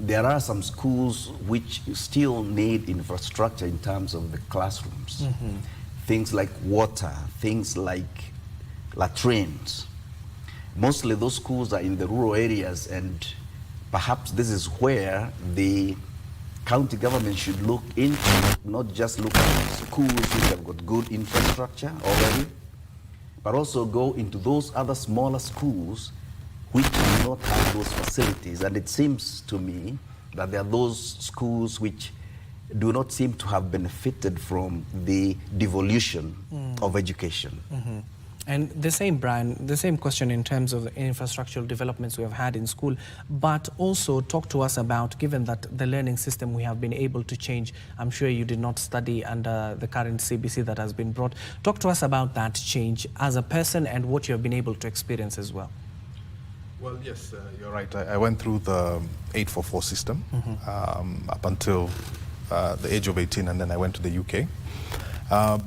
There are some schools which still need infrastructure in terms of the classrooms. Things like water, things like latrines. Mostly those schools are in the rural areas, and perhaps this is where the county government should look into, not just look at schools which have got good infrastructure already, but also go into those other smaller schools which do not have those facilities. And it seems to me that there are those schools which do not seem to have benefited from the devolution of education. And the same, Brian, the same question in terms of the infrastructural developments we have had in school, but also talk to us about, given that the learning system we have been able to change, I'm sure you did not study under the current CBC that has been brought. Talk to us about that change as a person and what you have been able to experience as well. Well, yes, you're right. I went through the 844 system up until the age of 18, and then I went to the UK.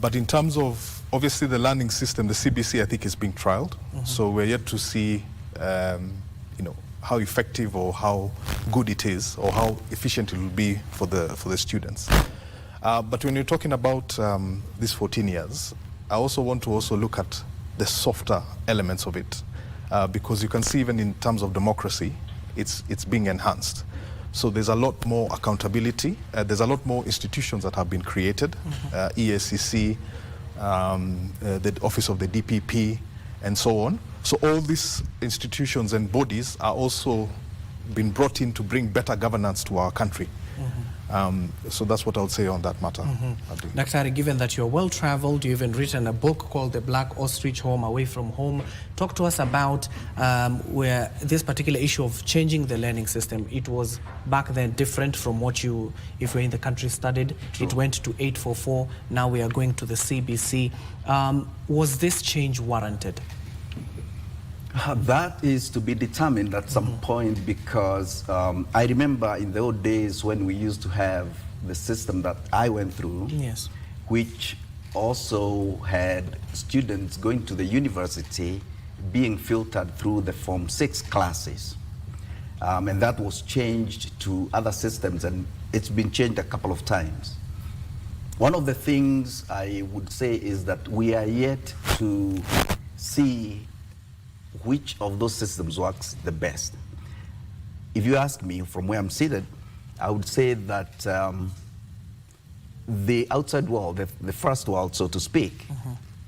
But in terms of, obviously, the learning system, the CBC, I think, is being trialed. So we're yet to see, how effective or how good it is, or how efficient it will be for the students. But when you're talking about these 14 years, I also want to look at the softer elements of it, because you can see even in terms of democracy, it's being enhanced. So there's a lot more accountability. There's a lot more institutions that have been created, ESCC, the Office of the DPP, and so on. So all these institutions and bodies are also been brought in to bring better governance to our country. So that's what I would say on that matter. Dr. given that you're well-traveled, you've even written a book called The Black Ostrich Home, Away from Home. Talk to us about where this particular issue of changing the learning system, it was back then different from what you, if you're in the country, studied. True. It went to 844, now we are going to the CBC. Was this change warranted? That is to be determined at some point, because I remember in the old days when we used to have the system that I went through, yes, which also had students going to the university being filtered through the Form 6 classes. And that was changed to other systems, and it's been changed a couple of times. One of the things I would say is that we are yet to see which of those systems works the best. If you ask me from where I'm seated, I would say that the outside world, the first world, so to speak,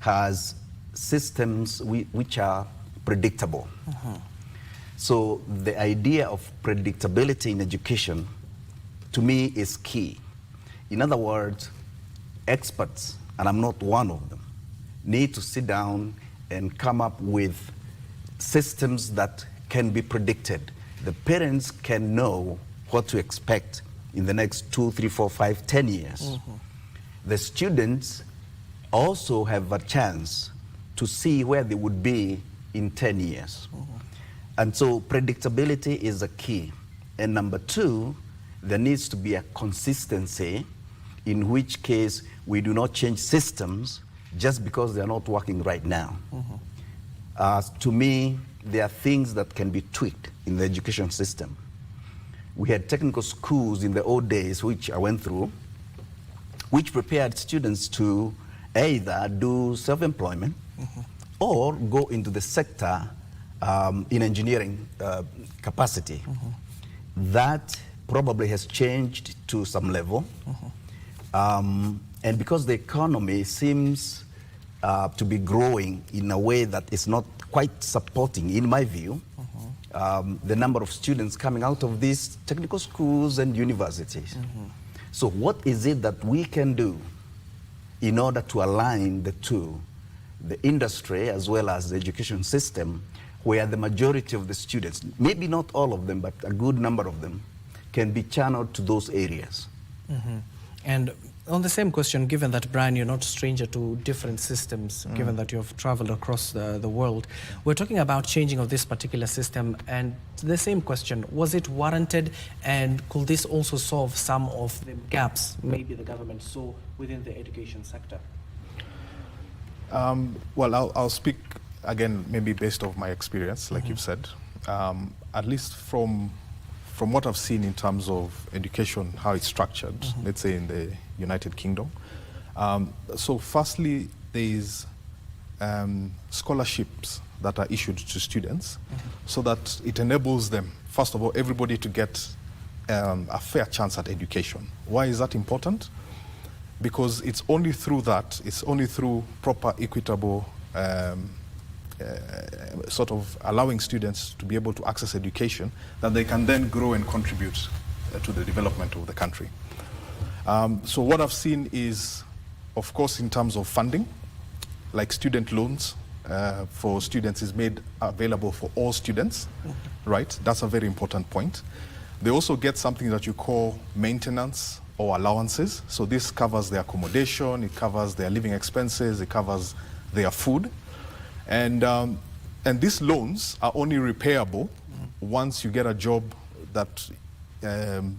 has systems which are predictable. So the idea of predictability in education, to me, is key. In other words, experts, and I'm not one of them, need to sit down and come up with systems that can be predicted. The parents can know what to expect in the next 2, 3, 4, 5, 10 years. The students also have a chance to see where they would be in 10 years. And so predictability is a key. And number two, there needs to be a consistency, in which case we do not change systems just because they're not working right now. To me, there are things that can be tweaked in the education system. We had technical schools in the old days, which I went through, which prepared students to either do self-employment or go into the sector in engineering capacity. That probably has changed to some level. And because the economy seems to be growing in a way that is not quite supporting, in my view, the number of students coming out of these technical schools and universities. So what is it that we can do in order to align the two, the industry as well as the education system, where the majority of the students, maybe not all of them, but a good number of them, can be channeled to those areas? And on the same question, given that, Brian, you're not a stranger to different systems, given that you've traveled across the world, we're talking about changing of this particular system, and the same question, was it warranted, and could this also solve some of the gaps maybe the government saw within the education sector? Well, I'll speak again, maybe based off my experience, like you've said. At least from from what I've seen in terms of education, how it's structured, let's say in the United Kingdom. So firstly, there is scholarships that are issued to students so that it enables them, first of all, everybody to get a fair chance at education. Why is that important? Because it's only through that, it's only through proper, equitable, sort of allowing students to be able to access education that they can then grow and contribute to the development of the country. So what I've seen is, of course, in terms of funding, like student loans for students is made available for all students, right? That's a very important point. They also get something that you call maintenance or allowances. So this covers their accommodation, it covers their living expenses, it covers their food. And these loans are only repayable once you get a job that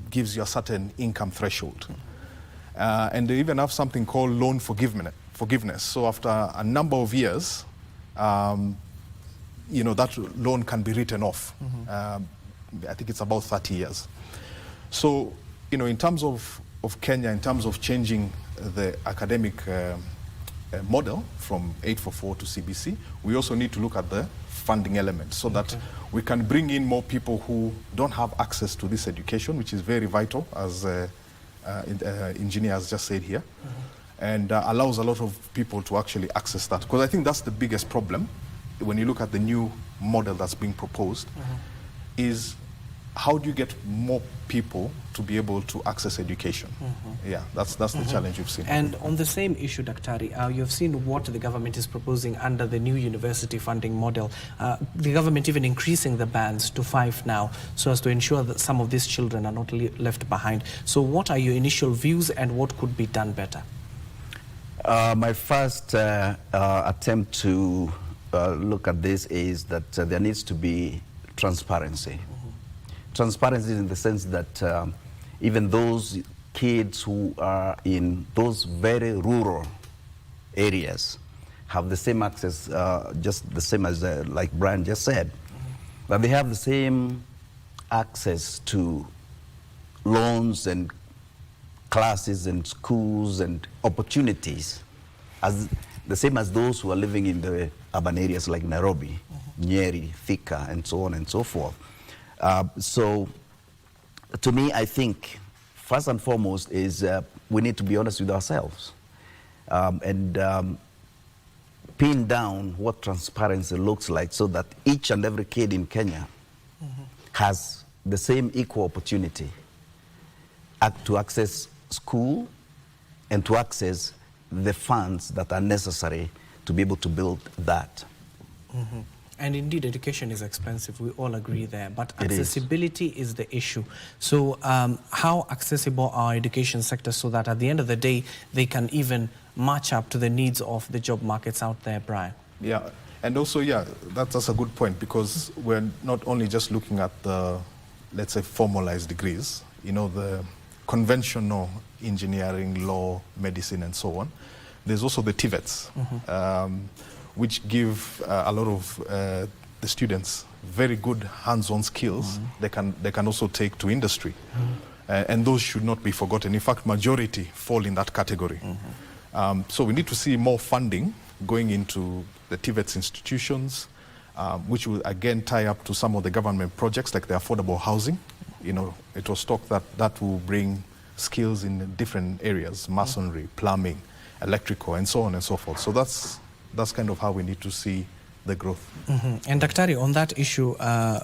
gives you a certain income threshold. And they even have something called loan forgiveness. So after a number of years, you know, that loan can be written off. I think it's about 30 years. So, you know, in terms of Kenya, in terms of changing the academic model from 844 to CBC, we also need to look at the funding element so that we can bring in more people who don't have access to this education, which is very vital, as engineer has just said here, and allows a lot of people to actually access that. Because I think that's the biggest problem when you look at the new model that's being proposed, is how do you get more people to be able to access education? Yeah, that's the challenge you've seen. And on the same issue, Daktari, you've seen what the government is proposing under the new university funding model. The government even increasing the bands to 5 now, so as to ensure that some of these children are not left behind. So what are your initial views and what could be done better? My first attempt to look at this is that there needs to be transparency. Transparency in the sense that even those kids who are in those very rural areas have the same access, just the same as like Brian just said, that they have the same access to loans and classes and schools and opportunities as the same as those who are living in the urban areas like Nairobi, Nyeri, Thika, and so on and so forth. So to me, I think first and foremost is we need to be honest with ourselves and pin down what transparency looks like so that each and every kid in Kenya has the same equal opportunity to access school and to access the funds that are necessary to be able to build that. And indeed, education is expensive. We all agree there. But accessibility is the issue. So how accessible are education sectors so that at the end of the day, they can even match up to the needs of the job markets out there, Brian? Yeah, and also, yeah, that's a good point, because we're not only just looking at the, let's say, formalized degrees, you know, the conventional engineering, law, medicine, and so on. There's also the TVETs. Which give a lot of the students very good hands-on skills they can also take to industry. And those should not be forgotten. In fact, majority fall in that category. So we need to see more funding going into the TVETs institutions, which will again tie up to some of the government projects like the affordable housing. You know, it was talked that that will bring skills in different areas, masonry, plumbing, electrical, and so on and so forth. So that's kind of how we need to see the growth. And Daktari, on that issue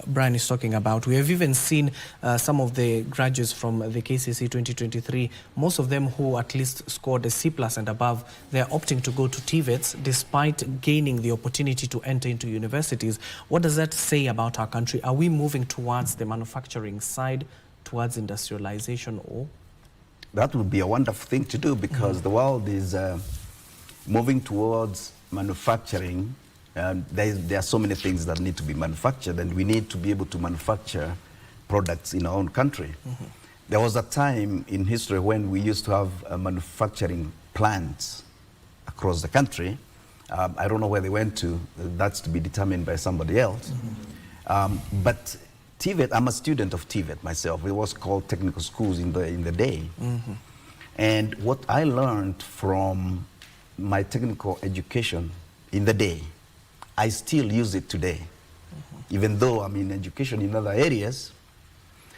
Brian is talking about, we have even seen some of the graduates from the KCC 2023, most of them who at least scored a C+ and above, they're opting to go to TVETs despite gaining the opportunity to enter into universities. What does that say about our country? Are we moving towards the manufacturing side, towards industrialization, or? That would be a wonderful thing to do, because the world is moving towards manufacturing. There are so many things that need to be manufactured, and we need to be able to manufacture products in our own country. There was a time in history when we used to have manufacturing plants across the country. I don't know where they went to. That's to be determined by somebody else. But TVET, I'm a student of TVET myself. It was called technical schools in the day. And what I learned from my technical education in the day, I still use it today. Even though I'm in education in other areas,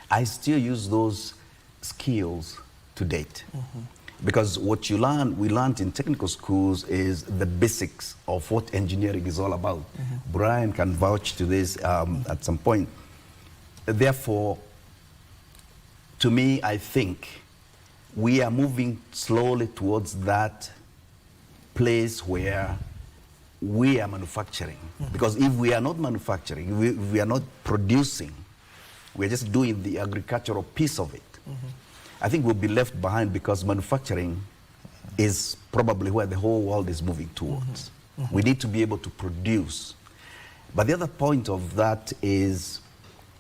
I still use those skills to date. Because what we learned in technical schools is the basics of what engineering is all about. Brian can vouch to this at some point. Therefore, to me, I think we are moving slowly towards that place where we are manufacturing. Because if we are not manufacturing, if we are not producing, we're just doing the agricultural piece of it. I think we'll be left behind, because manufacturing is probably where the whole world is moving towards. We need to be able to produce. But the other point of that is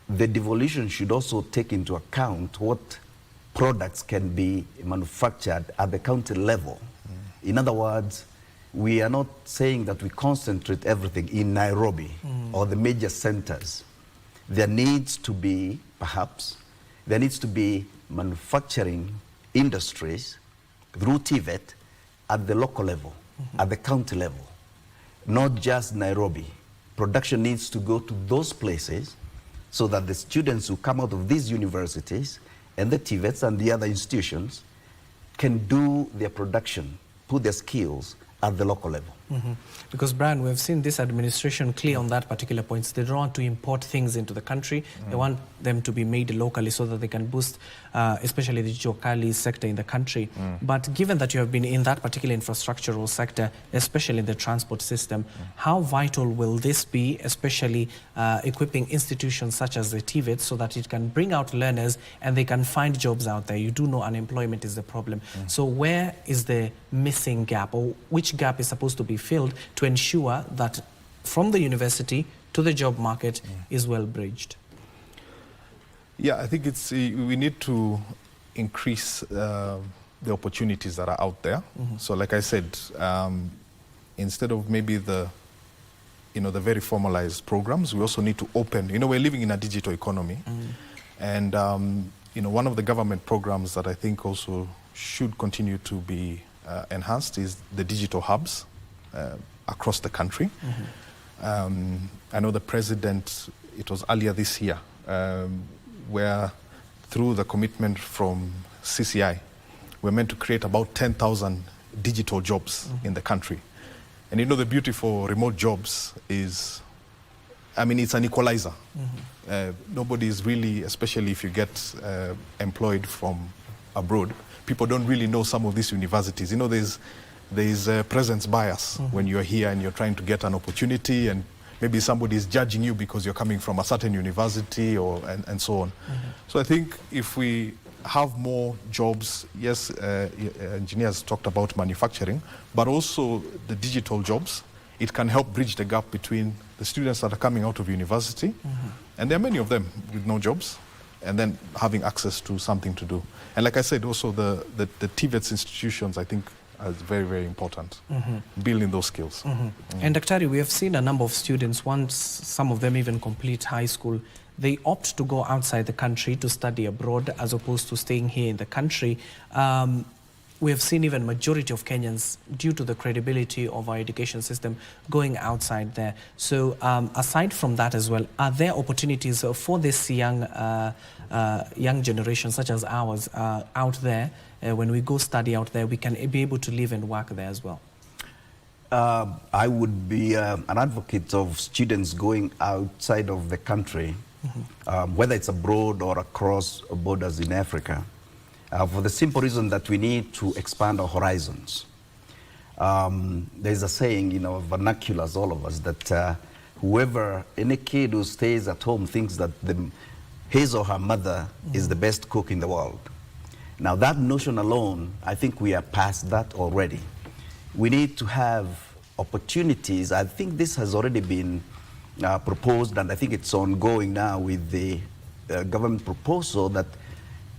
the devolution should also take into account what products can be manufactured at the county level. In other words, we are not saying that we concentrate everything in Nairobi or the major centers. There needs to be, perhaps, there needs to be manufacturing industries through TVET at the local level, at the county level, not just Nairobi. Production needs to go to those places so that the students who come out of these universities and the TVETs and the other institutions can do their production, put their skills at the local level. Because, Brian, we've seen this administration clear on that particular point. They don't want to import things into the country. They want them to be made locally so that they can boost, especially the Jokali sector in the country. But given that you have been in that particular infrastructural sector, especially in the transport system, how vital will this be, especially equipping institutions such as the TVET so that it can bring out learners and they can find jobs out there? You do know unemployment is the problem. So where is the missing gap, or which gap is supposed to be filled to ensure that from the university to the job market is well bridged? Yeah, I think it's we need to increase the opportunities that are out there. So, like I said, instead of maybe the very formalized programs, we also need to open. We're living in a digital economy, and one of the government programs that I think also should continue to be enhanced is the digital hubs across the country. I know the president, it was earlier this year, where through the commitment from CCI, we're meant to create about 10,000 digital jobs in the country. And the beauty for remote jobs is, it's an equalizer. Nobody is really, especially if you get employed from abroad, people don't really know some of these universities. There's a presence bias when you're here and you're trying to get an opportunity, and maybe somebody is judging you because you're coming from a certain university and so on. So I think if we have more jobs, yes, engineers talked about manufacturing, but also the digital jobs, it can help bridge the gap between the students that are coming out of university, and there are many of them with no jobs, and then having access to something to do. And like I said, also the TVET's institutions, I think, is very, very important, building those skills. And Daktari, we have seen a number of students, once some of them even complete high school, they opt to go outside the country to study abroad as opposed to staying here in the country. We have seen even majority of Kenyans, due to the credibility of our education system, going outside there. So aside from that as well, are there opportunities for this young generation such as ours out there? When we go study out there, we can be able to live and work there as well? I would be an advocate of students going outside of the country, whether it's abroad or across borders in Africa. For the simple reason that we need to expand our horizons. There's a saying, vernaculars, all of us, that any kid who stays at home thinks that his or her mother is the best cook in the world. Now that notion alone, I think we are past that already. We need to have opportunities. I think this has already been proposed, and I think it's ongoing now with the government proposal that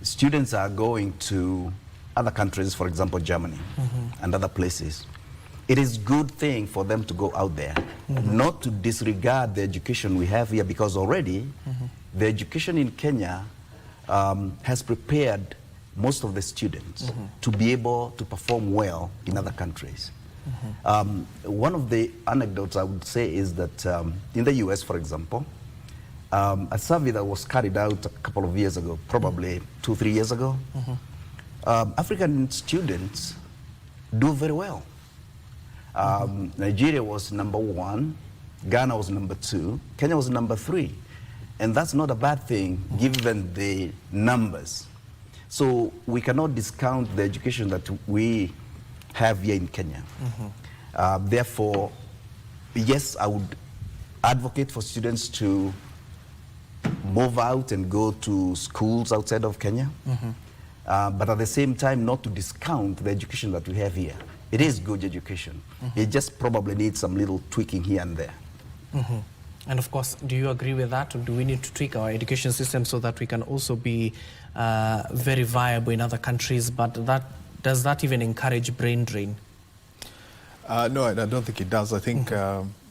students are going to other countries, for example, Germany and other places. It is a good thing for them to go out there, not to disregard the education we have here, because already the education in Kenya has prepared most of the students to be able to perform well in other countries. One of the anecdotes I would say is that in the US, for example, a survey that was carried out a couple of years ago, probably 2-3 years ago, African students do very well. Nigeria was #1, Ghana was #2, Kenya was #3. And that's not a bad thing given the numbers. So we cannot discount the education that we have here in Kenya. Therefore, yes, I would advocate for students to move out and go to schools outside of Kenya. But at the same time, not to discount the education that we have here. It is good education. It just probably needs some little tweaking here and there. And of course, do you agree with that? Or do we need to tweak our education system so that we can also be very viable in other countries? But does that even encourage brain drain? No, I don't think it does. I think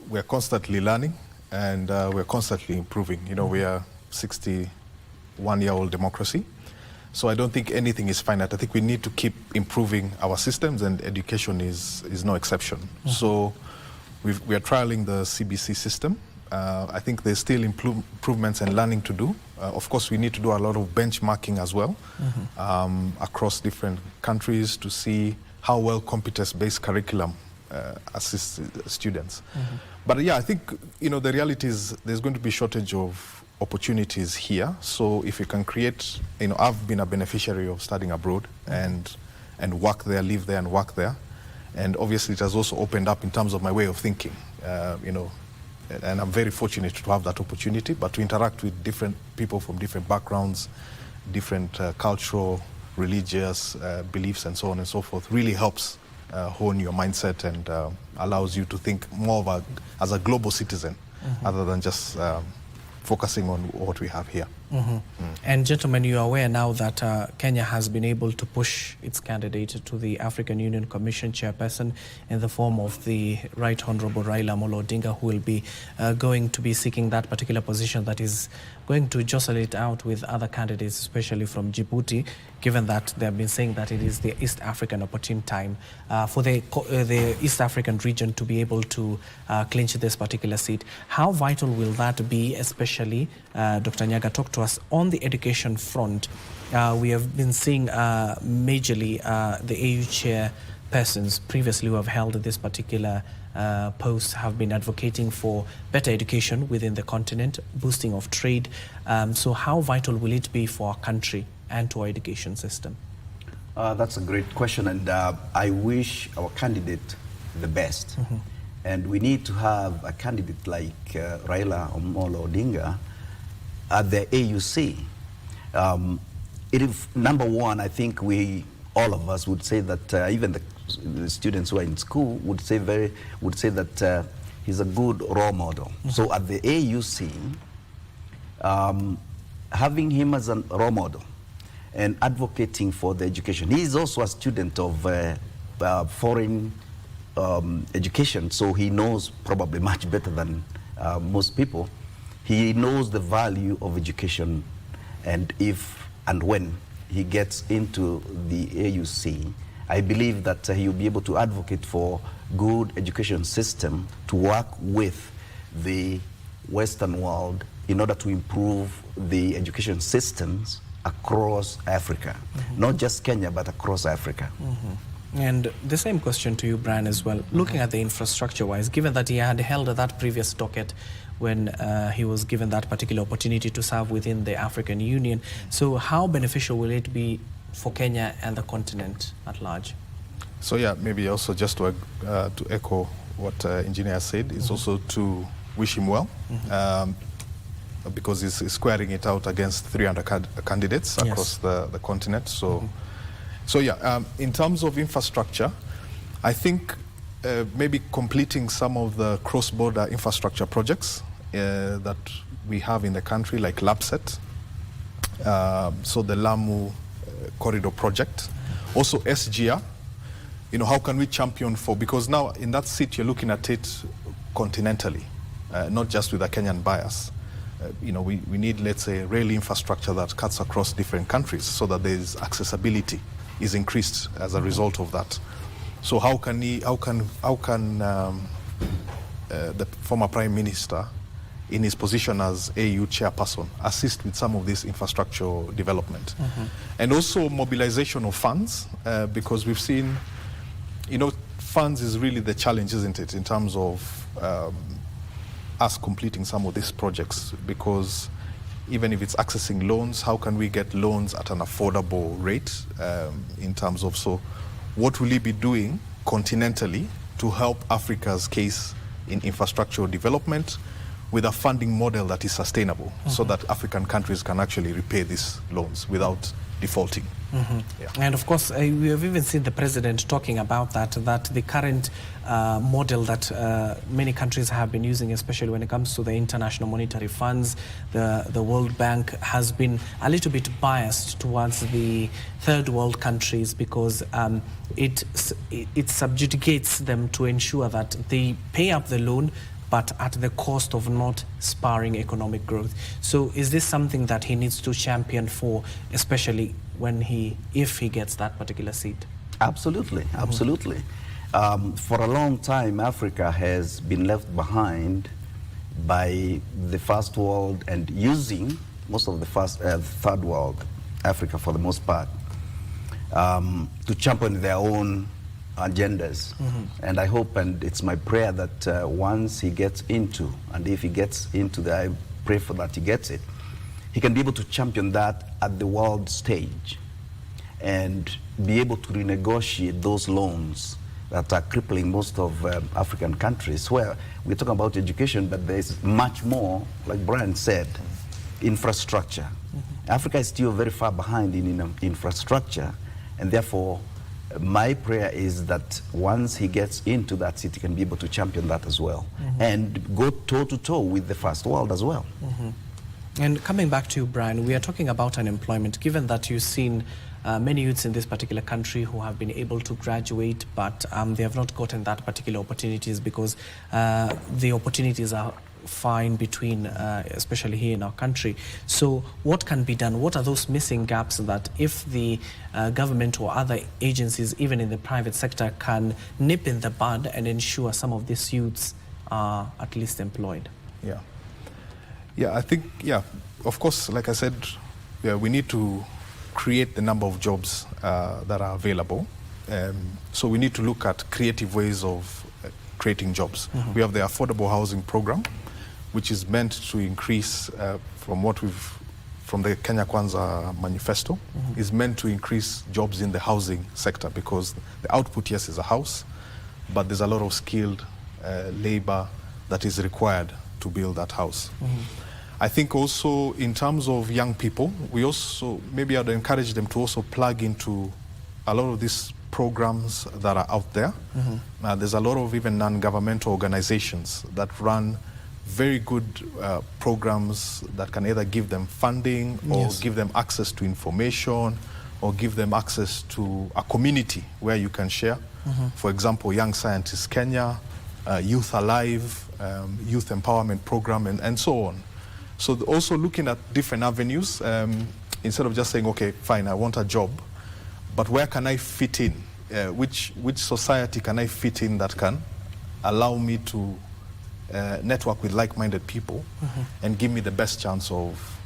we're constantly learning and we're constantly improving. You know, we are 61-year-old democracy. So I don't think anything is finite. I think we need to keep improving our systems, and education is no exception. So we are trialing the CBC system. I think there's still improvements and learning to do. Of course, we need to do a lot of benchmarking as well across different countries to see how well competence-based curriculum assists students. But yeah, I think, you know, the reality is there's going to be shortage of opportunities here. So if you can create, you know, I've been a beneficiary of studying abroad and work there, live there and work there. And obviously it has also opened up in terms of my way of thinking, you know, and I'm very fortunate to have that opportunity, but to interact with different people from different backgrounds, different cultural, religious beliefs and so on and so forth really helps hone your mindset and allows you to think more of as a global citizen other than just focusing on what we have here. And gentlemen, you are aware now that Kenya has been able to push its candidate to the African Union Commission chairperson in the form of the Right Honorable Raila Amolo Odinga, who will be going to be seeking that particular position that is going to jostle it out with other candidates, especially from Djibouti, given that they have been saying that it is the East African opportune time for the East African region to be able to clinch this particular seat. How vital will that be, especially, Dr. Nyaga, talk to us on the education front? We have been seeing majorly the AU chairpersons previously who have held this particular post have been advocating for better education within the continent, boosting of trade. So how vital will it be for our country and to our education system? That's a great question, and I wish our candidate the best. And we need to have a candidate like Raila Amolo Odinga at the AUC. It is #1. I think all of us would say that even the students who are in school would say that he's a good role model. So at the AUC, having him as a role model and advocating for the education. He is also a student of foreign education, so he knows probably much better than most people. He knows the value of education, and if and when he gets into the AUC, I believe that he'll be able to advocate for good education system to work with the Western world in order to improve the education systems across Africa. Not just Kenya, but across Africa. And the same question to you, Brian, as well. Looking at the infrastructure-wise, given that he had held that previous docket when he was given that particular opportunity to serve within the African Union, so how beneficial will it be for Kenya and the continent at large? So yeah, maybe also just to echo what Engineer said, is also to wish him well, because he's squaring it out against 300 candidates across the continent. So, so yeah, in terms of infrastructure, I think maybe completing some of the cross-border infrastructure projects that we have in the country, like LAPSET, so the Lamu corridor project, also SGR. You know, how can we champion for, because now in that seat you're looking at it continentally, not just with a Kenyan bias. we need, let's say, rail infrastructure that cuts across different countries so that there's accessibility is increased as a result of that. So how can the former Prime Minister, in his position as AU chairperson, assist with some of this infrastructure development? And also mobilization of funds, because we've seen, funds is really the challenge, isn't it, in terms of us completing some of these projects, because even if it's accessing loans, how can we get loans at an affordable rate in terms of, so what will he be doing continentally to help Africa's case in infrastructure development with a funding model that is sustainable, so that African countries can actually repay these loans without defaulting. Yeah. And of course, we have even seen the president talking about that the current model that many countries have been using, especially when it comes to the international monetary funds, the World Bank, has been a little bit biased towards the third world countries, because it subjugates them to ensure that they pay up the loan, but at the cost of not spurring economic growth. So is this something that he needs to champion for, especially if he gets that particular seat? Absolutely, absolutely. For a long time, Africa has been left behind by the first world and using most of the third world, Africa for the most part, to champion their own agendas. And I hope, and it's my prayer, that once he gets into, and if he gets into I pray for that he gets it, he can be able to champion that at the world stage and be able to renegotiate those loans that are crippling most of African countries, where we're talking about education, but there's much more, like Brian said, infrastructure. Africa is still very far behind in infrastructure, and therefore my prayer is that once he gets into that seat, he can be able to champion that as well, and go toe-to-toe with the first world as well. And coming back to you, Brian, we are talking about unemployment. Given that you've seen many youths in this particular country who have been able to graduate, but they have not gotten that particular opportunities because the opportunities are fine between, especially here in our country. So what can be done? What are those missing gaps that if the government or other agencies, even in the private sector, can nip in the bud and ensure some of these youths are at least employed? Yeah, I think, of course, like I said, we need to create the number of jobs that are available. So we need to look at creative ways of creating jobs. We have the affordable housing program, which is meant to increase, from the Kenya Kwanza manifesto, is meant to increase jobs in the housing sector, because the output, yes, is a house, but there's a lot of skilled labor that is required to build that house. I think also in terms of young people, we also, maybe I'd encourage them to also plug into a lot of these programs that are out there. There's a lot of even non-governmental organizations that run very good programs that can either give them funding or give them access to information or give them access to a community where you can share. For example, Young Scientists Kenya, Youth Alive, Youth Empowerment Program, and so on. So also looking at different avenues, instead of just saying, okay, fine, I want a job, but where can I fit in? Which society can I fit in that can allow me to network with like-minded people and give me the best chance of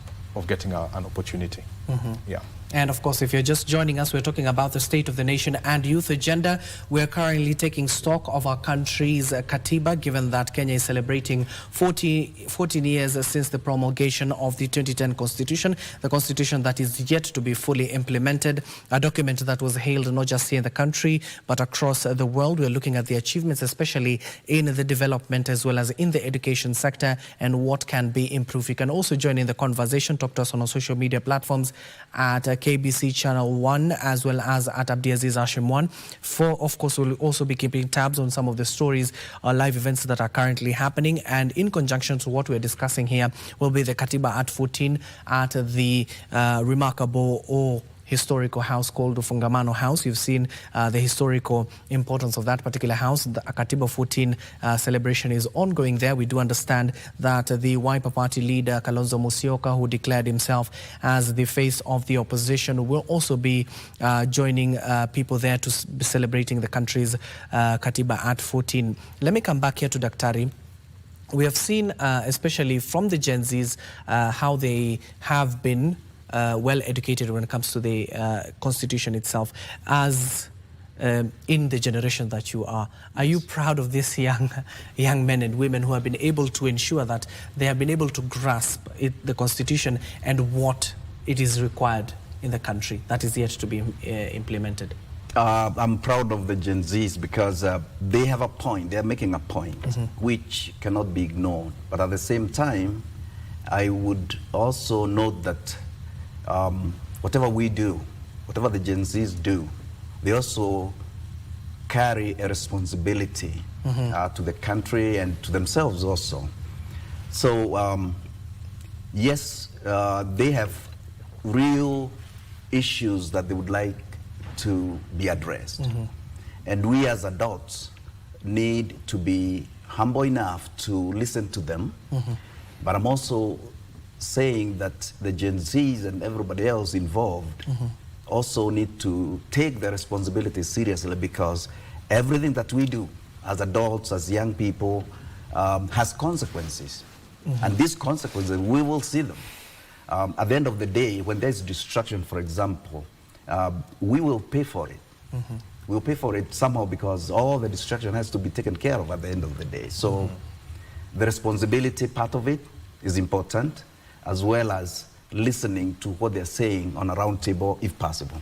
getting an opportunity? And of course, if you're just joining us, we're talking about the State of the Nation and Youth Agenda. We're currently taking stock of our country's Katiba, given that Kenya is celebrating 14 years since the promulgation of the 2010 Constitution, the Constitution that is yet to be fully implemented, a document that was hailed not just here in the country, but across the world. We're looking at the achievements, especially in the development as well as in the education sector, and what can be improved. You can also join in the conversation. Talk to us on our social media platforms at KBC Channel 1 as well as at Abdiaziz Hashim 1. Of course, we'll also be keeping tabs on some of the stories or live events that are currently happening. And in conjunction to what we're discussing here will be the Katiba at 14 at the remarkable or historical house called Ufungamano House. You've seen the historical importance of that particular house. The Katiba 14 celebration is ongoing there. We do understand that the Wiper Party leader, Kalonzo Musyoka, who declared himself as the face of the opposition, will also be joining people there to be celebrating the country's Katiba at 14. Let me come back here to Daktari. We have seen, especially from the Gen Zs, how they have been well educated when it comes to the Constitution itself. As in the generation that you are you proud of these young men and women who have been able to ensure that they have been able to grasp the Constitution and what it is required in the country that is yet to be implemented? I'm proud of the Gen Zs because they have a point, they're making a point, which cannot be ignored. But at the same time, I would also note that whatever we do, whatever the Gen Zs do, they also carry a responsibility to the country and to themselves also. So yes, they have real issues that they would like to be addressed. And we as adults need to be humble enough to listen to them. But I'm also saying that the Gen Zs and everybody else involved also need to take their responsibilities seriously, because everything that we do as adults, as young people, has consequences. And these consequences, we will see them. At the end of the day, when there's destruction, for example, we will pay for it. We'll pay for it somehow, because all the destruction has to be taken care of at the end of the day. So the responsibility part of it is important, as well as listening to what they're saying on a round table if possible.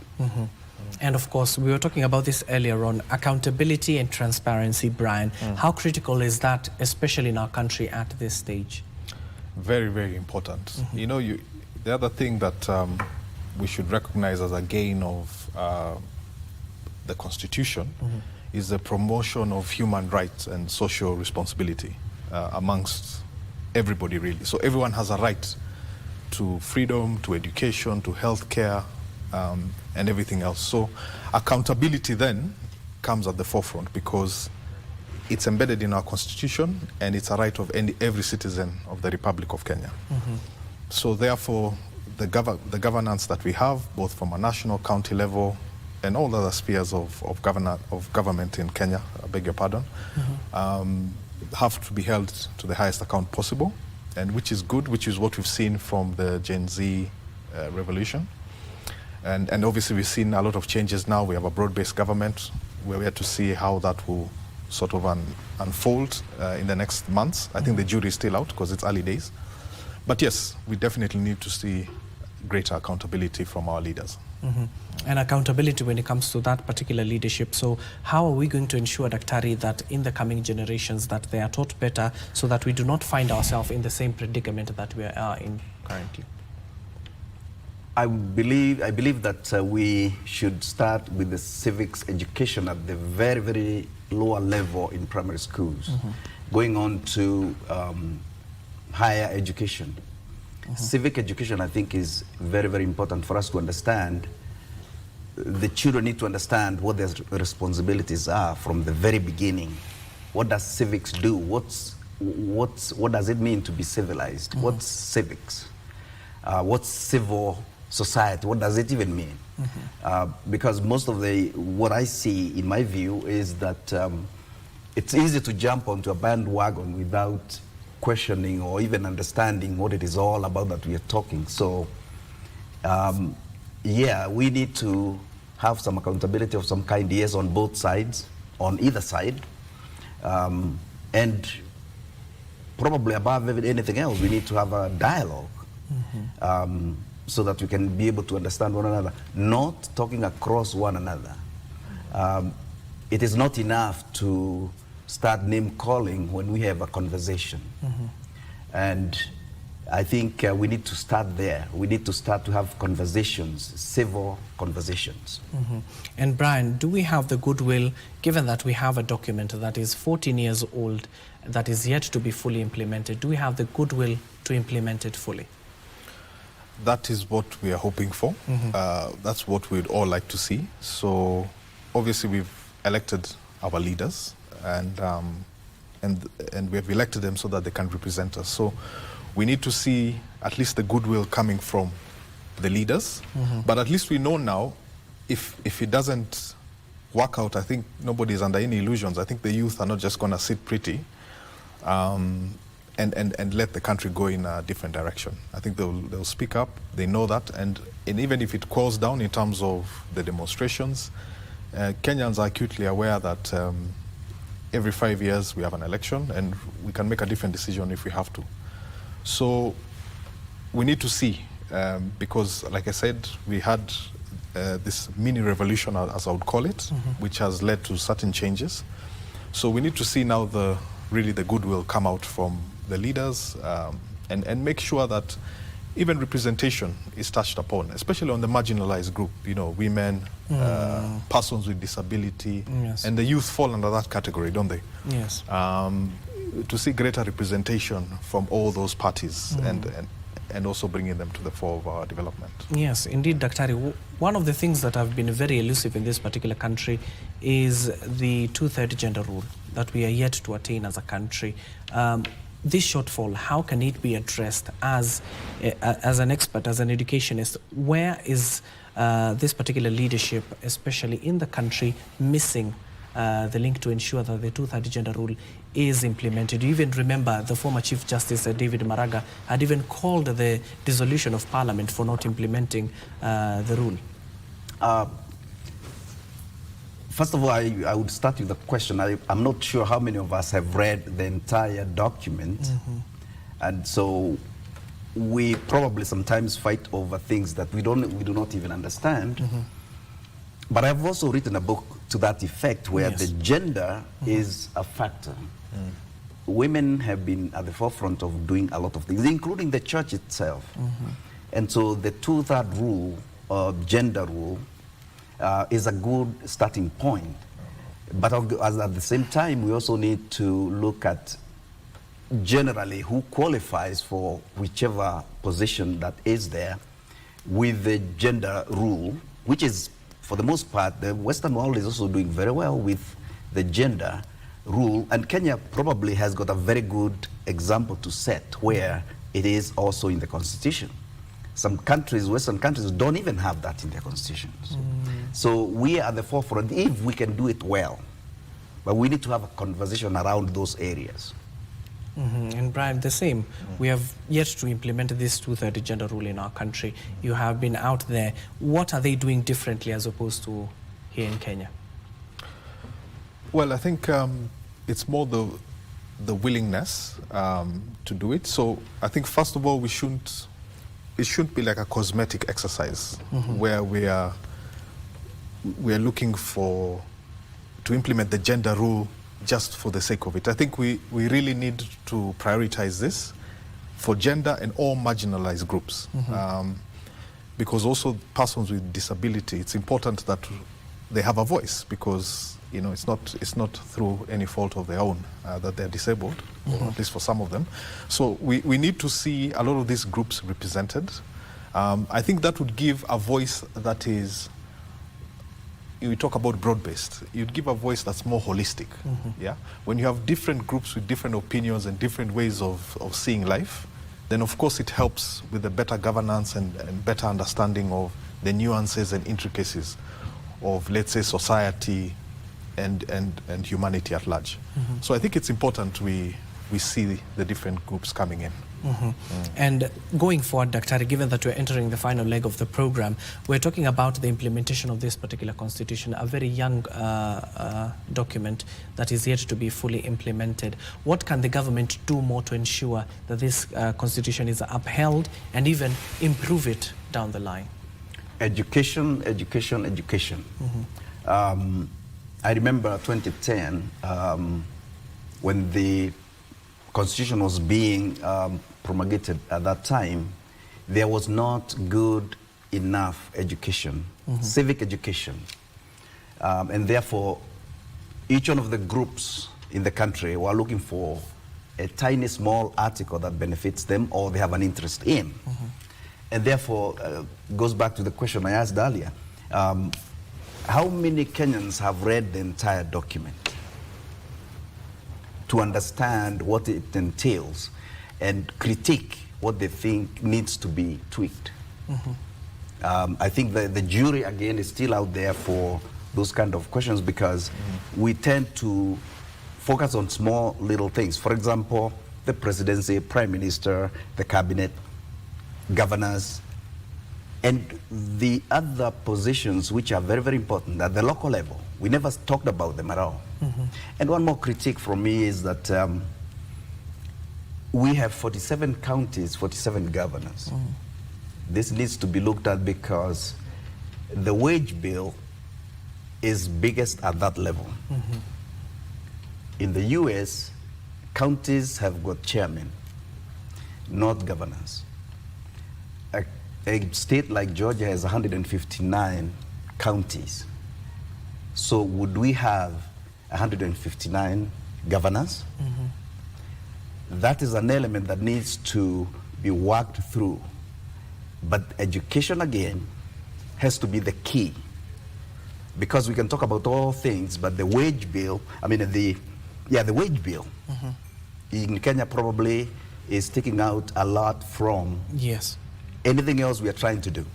And of course, we were talking about this earlier on, accountability and transparency, Brian. How critical is that, especially in our country at this stage? Very, very important. You know, the other thing that we should recognize as a gain of the Constitution is the promotion of human rights and social responsibility amongst everybody, really. So everyone has a right to freedom, to education, to health care, and everything else. So accountability then comes at the forefront, because it's embedded in our Constitution and it's a right of every citizen of the Republic of Kenya. So therefore, the governance that we have, both from a national, county level, and all other spheres of government in Kenya, I beg your pardon, have to be held to the highest account possible, and which is good, which is what we've seen from the Gen Z revolution. And obviously we've seen a lot of changes now. We have a broad-based government. We're here to see how that will sort of unfold in the next months. I think the jury is still out because it's early days. But yes, we definitely need to see greater accountability from our leaders. And accountability when it comes to that particular leadership. So how are we going to ensure, Daktari, that in the coming generations that they are taught better, so that we do not find ourselves in the same predicament that we are in currently? I believe that we should start with the civics education at the very, very lower level in primary schools, going on to higher education. Civic education, I think, is very, very important for us to understand. The children need to understand what their responsibilities are from the very beginning. What does civics do? What does it mean to be civilized? What's civics? What's civil society? What does it even mean? Because most of what I see, in my view, is that it's easy to jump onto a bandwagon without questioning or even understanding what it is all about that we are talking. So yeah, we need to have some accountability of some kind, yes, on both sides, on either side, and probably above anything else, we need to have a dialogue so that we can be able to understand one another, not talking across one another. It is not enough to start name calling when we have a conversation. And I think we need to start there. We need to start to have conversations, civil conversations. And Brian, do we have the goodwill, given that we have a document that is 14 years old, that is yet to be fully implemented, do we have the goodwill to implement it fully? that is what we are hoping for. That's what we'd all like to see. So obviously we've elected our leaders, and we have elected them so that they can represent us. So we need to see at least the goodwill coming from the leaders. But at least we know now, if it doesn't work out, I think nobody is under any illusions. I think the youth are not just going to sit pretty and let the country go in a different direction. I think they'll speak up. They know that, and even if it cools down in terms of the demonstrations, Kenyans are acutely aware that every 5 years we have an election, and we can make a different decision if we have to. So we need to see, because like I said, we had this mini revolution, as I would call it, which has led to certain changes. So we need to see now really the goodwill come out from the leaders, and make sure that even representation is touched upon, especially on the marginalized group, women, persons with disability, yes. and the youth fall under that category, don't they? Yes. To see greater representation from all those parties, and also bringing them to the fore of our development. Yes, indeed, Daktari. One of the things that have been very elusive in this particular country is the 2/3 gender rule that we are yet to attain as a country. This shortfall, how can it be addressed as an expert, as an educationist? Where is this particular leadership, especially in the country, missing the link to ensure that the 2/3 gender rule is implemented? You even remember the former Chief Justice David Maraga had even called the dissolution of Parliament for not implementing the rule. First of all, I would start with a question. I'm not sure how many of us have read the entire document. And so we probably sometimes fight over things that we do not even understand. But I've also written a book to that effect, where Yes. the gender is a factor. Women have been at the forefront of doing a lot of things, including the church itself. And so the 2/3 rule, gender rule, is a good starting point. But at the same time, we also need to look at generally who qualifies for whichever position that is there with the gender rule, which is, for the most part, the Western world is also doing very well with the gender rule. And Kenya probably has got a very good example to set, where it is also in the constitution. Some countries, Western countries, don't even have that in their constitutions. So we are at the forefront if we can do it well. But we need to have a conversation around those areas. And Brian, the same. We have yet to implement this 2/3 gender rule in our country. You have been out there. What are they doing differently as opposed to here in Kenya? Well, I think it's more the willingness to do it. So I think, first of all, it shouldn't be like a cosmetic exercise where we are looking to implement the gender rule just for the sake of it. I think we really need to prioritize this for gender and all marginalized groups. Because also persons with disability, it's important that they have a voice, because it's not through any fault of their own that they're disabled, or at least for some of them. So we need to see a lot of these groups represented. I think that would give a voice that is, we talk about broad-based, you'd give a voice that's more holistic. Yeah. When you have different groups with different opinions and different ways of seeing life, then of course it helps with the better governance and better understanding of the nuances and intricacies of, let's say, society and humanity at large. So I think it's important we see the different groups coming in. And going forward, Daktari, given that we're entering the final leg of the program, we're talking about the implementation of this particular constitution, a very young document that is yet to be fully implemented. What can the government do more to ensure that this constitution is upheld and even improve it down the line? Education, education, education. I remember 2010, when the constitution was being promulgated at that time, there was not good enough education, civic education. And therefore, each one of the groups in the country were looking for a tiny, small article that benefits them or they have an interest in. And therefore, goes back to the question I asked earlier. How many Kenyans have read the entire document to understand what it entails and critique what they think needs to be tweaked? I think the jury, again, is still out there for those kind of questions because we tend to focus on small little things. For example, the presidency, prime minister, the cabinet, governors, and the other positions which are very, very important at the local level. We never talked about them at all. And one more critique from me is that we have 47 counties, 47 governors. This needs to be looked at because the wage bill is biggest at that level. In the US, counties have got chairmen, not governors. A state like Georgia has 159 counties. So would we have 159 governors? That is an element that needs to be worked through. But education, again, has to be the key. Because we can talk about all things, but the wage bill, the wage bill in Kenya probably is taking out a lot from anything else we are trying to do.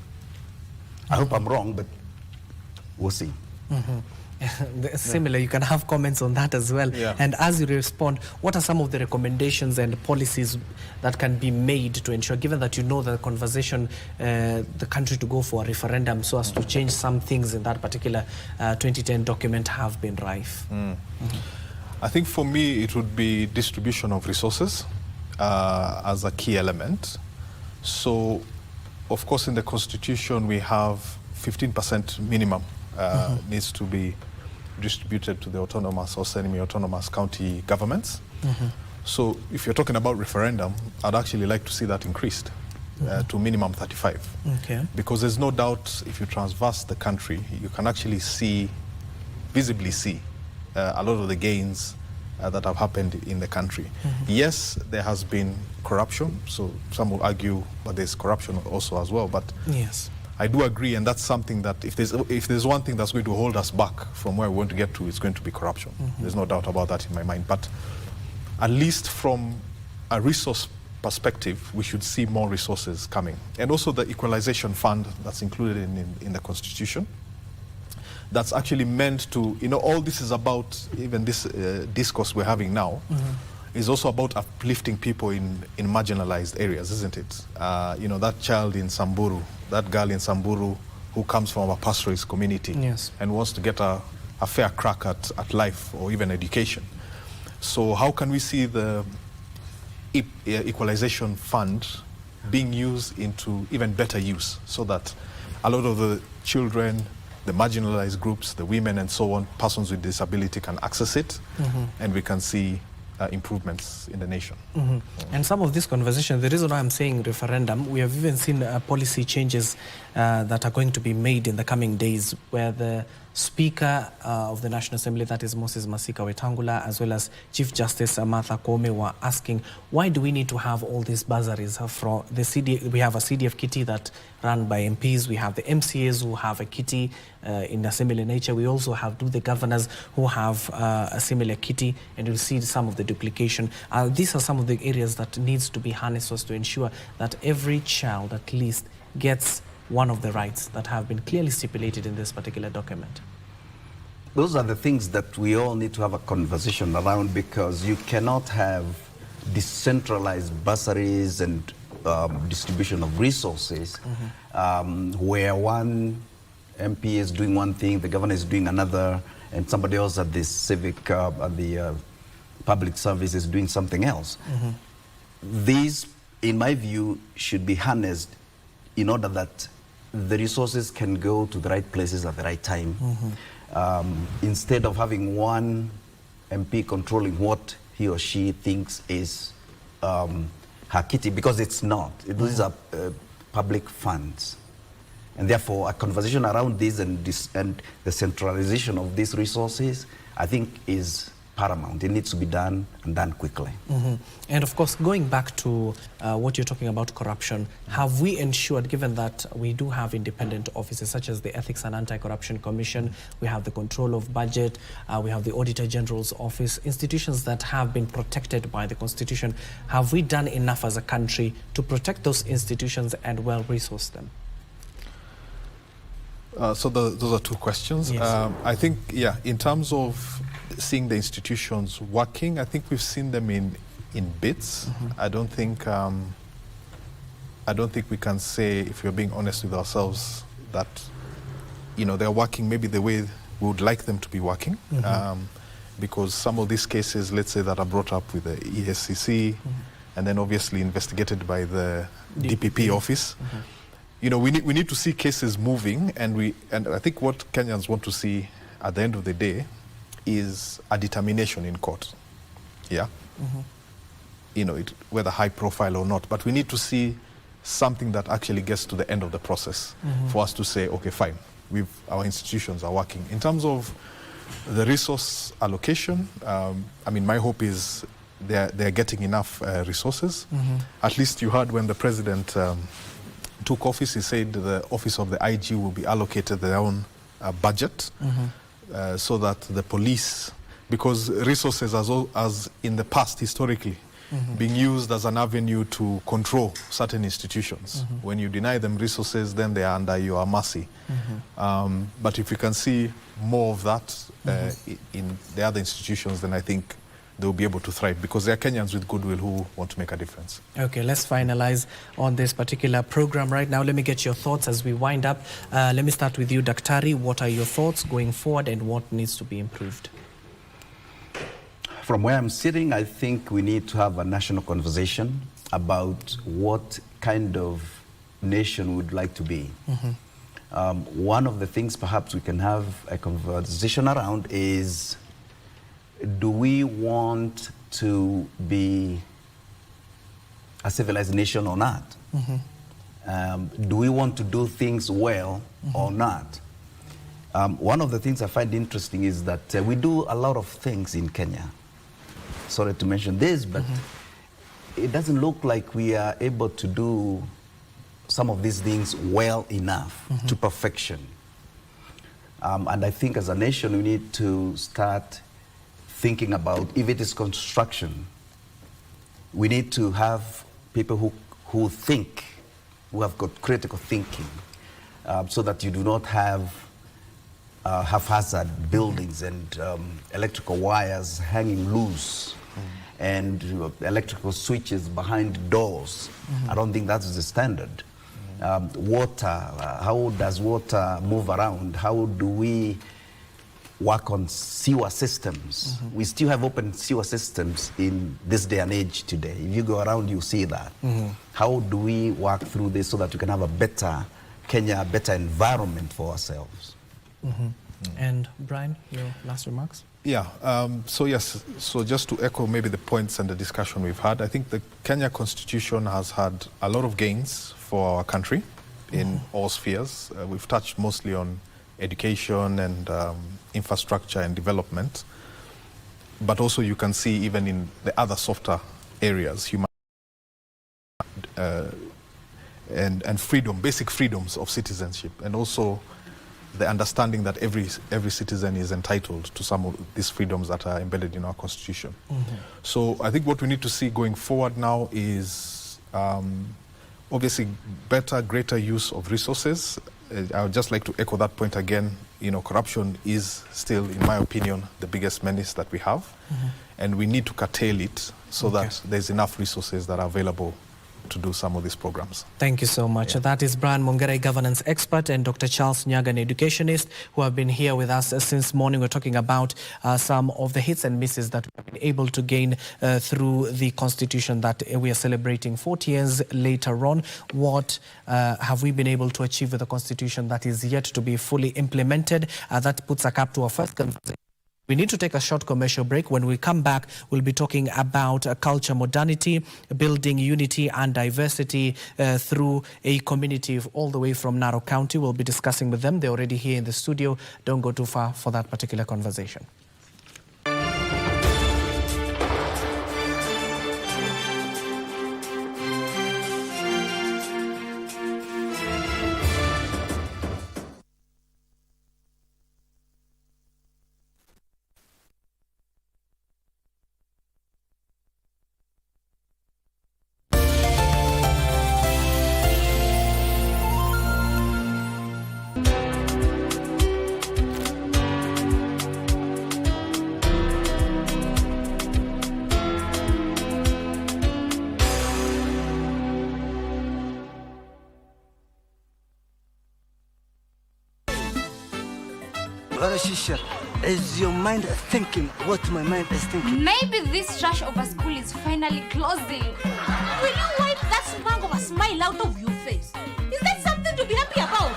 I hope I'm wrong, but we'll see. Similar, you can have comments on that as well. And as you respond, what are some of the recommendations and policies that can be made to ensure, given that you know the conversation, the country to go for a referendum so as to change some things in that particular 2010 document have been rife? I think for me it would be distribution of resources as a key element. So, of course, in the Constitution we have 15% minimum needs to be distributed to the autonomous or semi-autonomous county governments. So if you're talking about referendum, I'd actually like to see that increased to minimum 35. Because there's no doubt if you transverse the country, you can actually visibly see a lot of the gains that have happened in the country. Yes, there has been corruption, so some will argue that there's corruption also as well, but I do agree, and that's something that if there's one thing that's going to hold us back from where we want to get to, it's going to be corruption. There's no doubt about that in my mind. But at least from a resource perspective, we should see more resources coming. And also the equalization fund that's included in the Constitution, that's actually meant to, all this is about, even this discourse we're having now, is also about uplifting people in marginalized areas, isn't it? That child in Samburu, that girl in Samburu who comes from a pastoralist community and wants to get a fair crack at life or even education. So how can we see the equalization fund being used into even better use so that a lot of the children, the marginalized groups, the women and so on, persons with disability can access it and we can see improvements in the nation. And some of this conversation, the reason why I'm saying referendum, we have even seen policy changes that are going to be made in the coming days, where the Speaker of the National Assembly, that is Moses Masika Wetangula, as well as Chief Justice Martha Koome, were asking, why do we need to have all these bursaries? From the we have a CDF kitty that run by MPs, we have the MCAs who have a kitty in a similar nature, we also have the governors who have a similar kitty, and you'll see some of the duplication. These are some of the areas that needs to be harnessed so as to ensure that every child at least gets one of the rights that have been clearly stipulated in this particular document. Those are the things that we all need to have a conversation around, because you cannot have decentralized bursaries and distribution of resources where one MP is doing one thing, the governor is doing another, and somebody else at the civic, at the public service is doing something else. These, in my view, should be harnessed in order that the resources can go to the right places at the right time. Instead of having one MP controlling what he or she thinks is her kitty, because it's not. These are public funds. And therefore, a conversation around this and the centralization of these resources, I think, is paramount. It needs to be done and done quickly. And of course, going back to what you're talking about corruption, have we ensured, given that we do have independent offices such as the Ethics and Anti-Corruption Commission, we have the Control of Budget, we have the Auditor General's Office, institutions that have been protected by the Constitution, have we done enough as a country to protect those institutions and well resource them? So those are two questions. Yes. I think, yeah, in terms of seeing the institutions working, I think we've seen them in bits. I don't think we can say, if we're being honest with ourselves, that they're working maybe the way we would like them to be working. Because some of these cases, let's say, that are brought up with the ESCC and then obviously investigated by the DPP office. We need to see cases moving, and I think what Kenyans want to see at the end of the day is a determination in court. Yeah. Whether high profile or not, but we need to see something that actually gets to the end of the process for us to say, okay, fine, our institutions are working. In terms of the resource allocation, my hope is they're getting enough resources. At least you heard when the president took office, he said the office of the IG will be allocated their own budget so that the police, because resources as in the past historically, being used as an avenue to control certain institutions. When you deny them resources, then they are under your mercy. But if you can see more of that in the other institutions, then I think they'll be able to thrive, because they are Kenyans with goodwill who want to make a difference. Okay, let's finalize on this particular program right now. Let me get your thoughts as we wind up. Let me start with you, Daktari. What are your thoughts going forward and what needs to be improved? From where I'm sitting, I think we need to have a national conversation about what kind of nation we'd like to be. One of the things perhaps we can have a conversation around is, do we want to be a civilized nation or not? Do we want to do things well or not? One of the things I find interesting is that we do a lot of things in Kenya. Sorry to mention this, but it doesn't look like we are able to do some of these things well enough to perfection. And I think as a nation, we need to start thinking about, if it is construction, we need to have people who think, who have got critical thinking, so that you do not have haphazard buildings and electrical wires hanging loose and electrical switches behind doors. I don't think that's the standard. Water, how does water move around? How do we work on sewer systems? We still have open sewer systems in this day and age today. If you go around, you see that. How do we work through this so that we can have a better Kenya, a better environment for ourselves? And Brian, your last remarks? Yeah, so just to echo maybe the points and the discussion we've had, I think the Kenya Constitution has had a lot of gains for our country in all spheres. We've touched mostly on education and infrastructure and development, but also you can see even in the other softer areas, human and freedom, basic freedoms of citizenship, and also the understanding that every citizen is entitled to some of these freedoms that are embedded in our constitution. So I think what we need to see going forward now is obviously greater use of resources. I would just like to echo that point again. Corruption is still, in my opinion, the biggest menace that we have, and we need to curtail it so that there's enough resources that are available to do some of these programs. Thank you so much. That is Brian Mongerai, governance expert, and Dr. Charles Nyaga, an educationist, who have been here with us since morning. We're talking about some of the hits and misses that we've been able to gain through the Constitution that we are celebrating 40 years later on. What have we been able to achieve with the Constitution that is yet to be fully implemented? That puts a cap to our first conversation. We need to take a short commercial break. When we come back, we'll be talking about culture modernity, building unity and diversity through a community all the way from Narok County. We'll be discussing with them. They're already here in the studio. Don't go too far for that particular conversation. Is your mind thinking what my mind is thinking? Maybe this trash of a school is finally closing. Will you wipe that smug of a smile out of your face? Is that something to be happy about?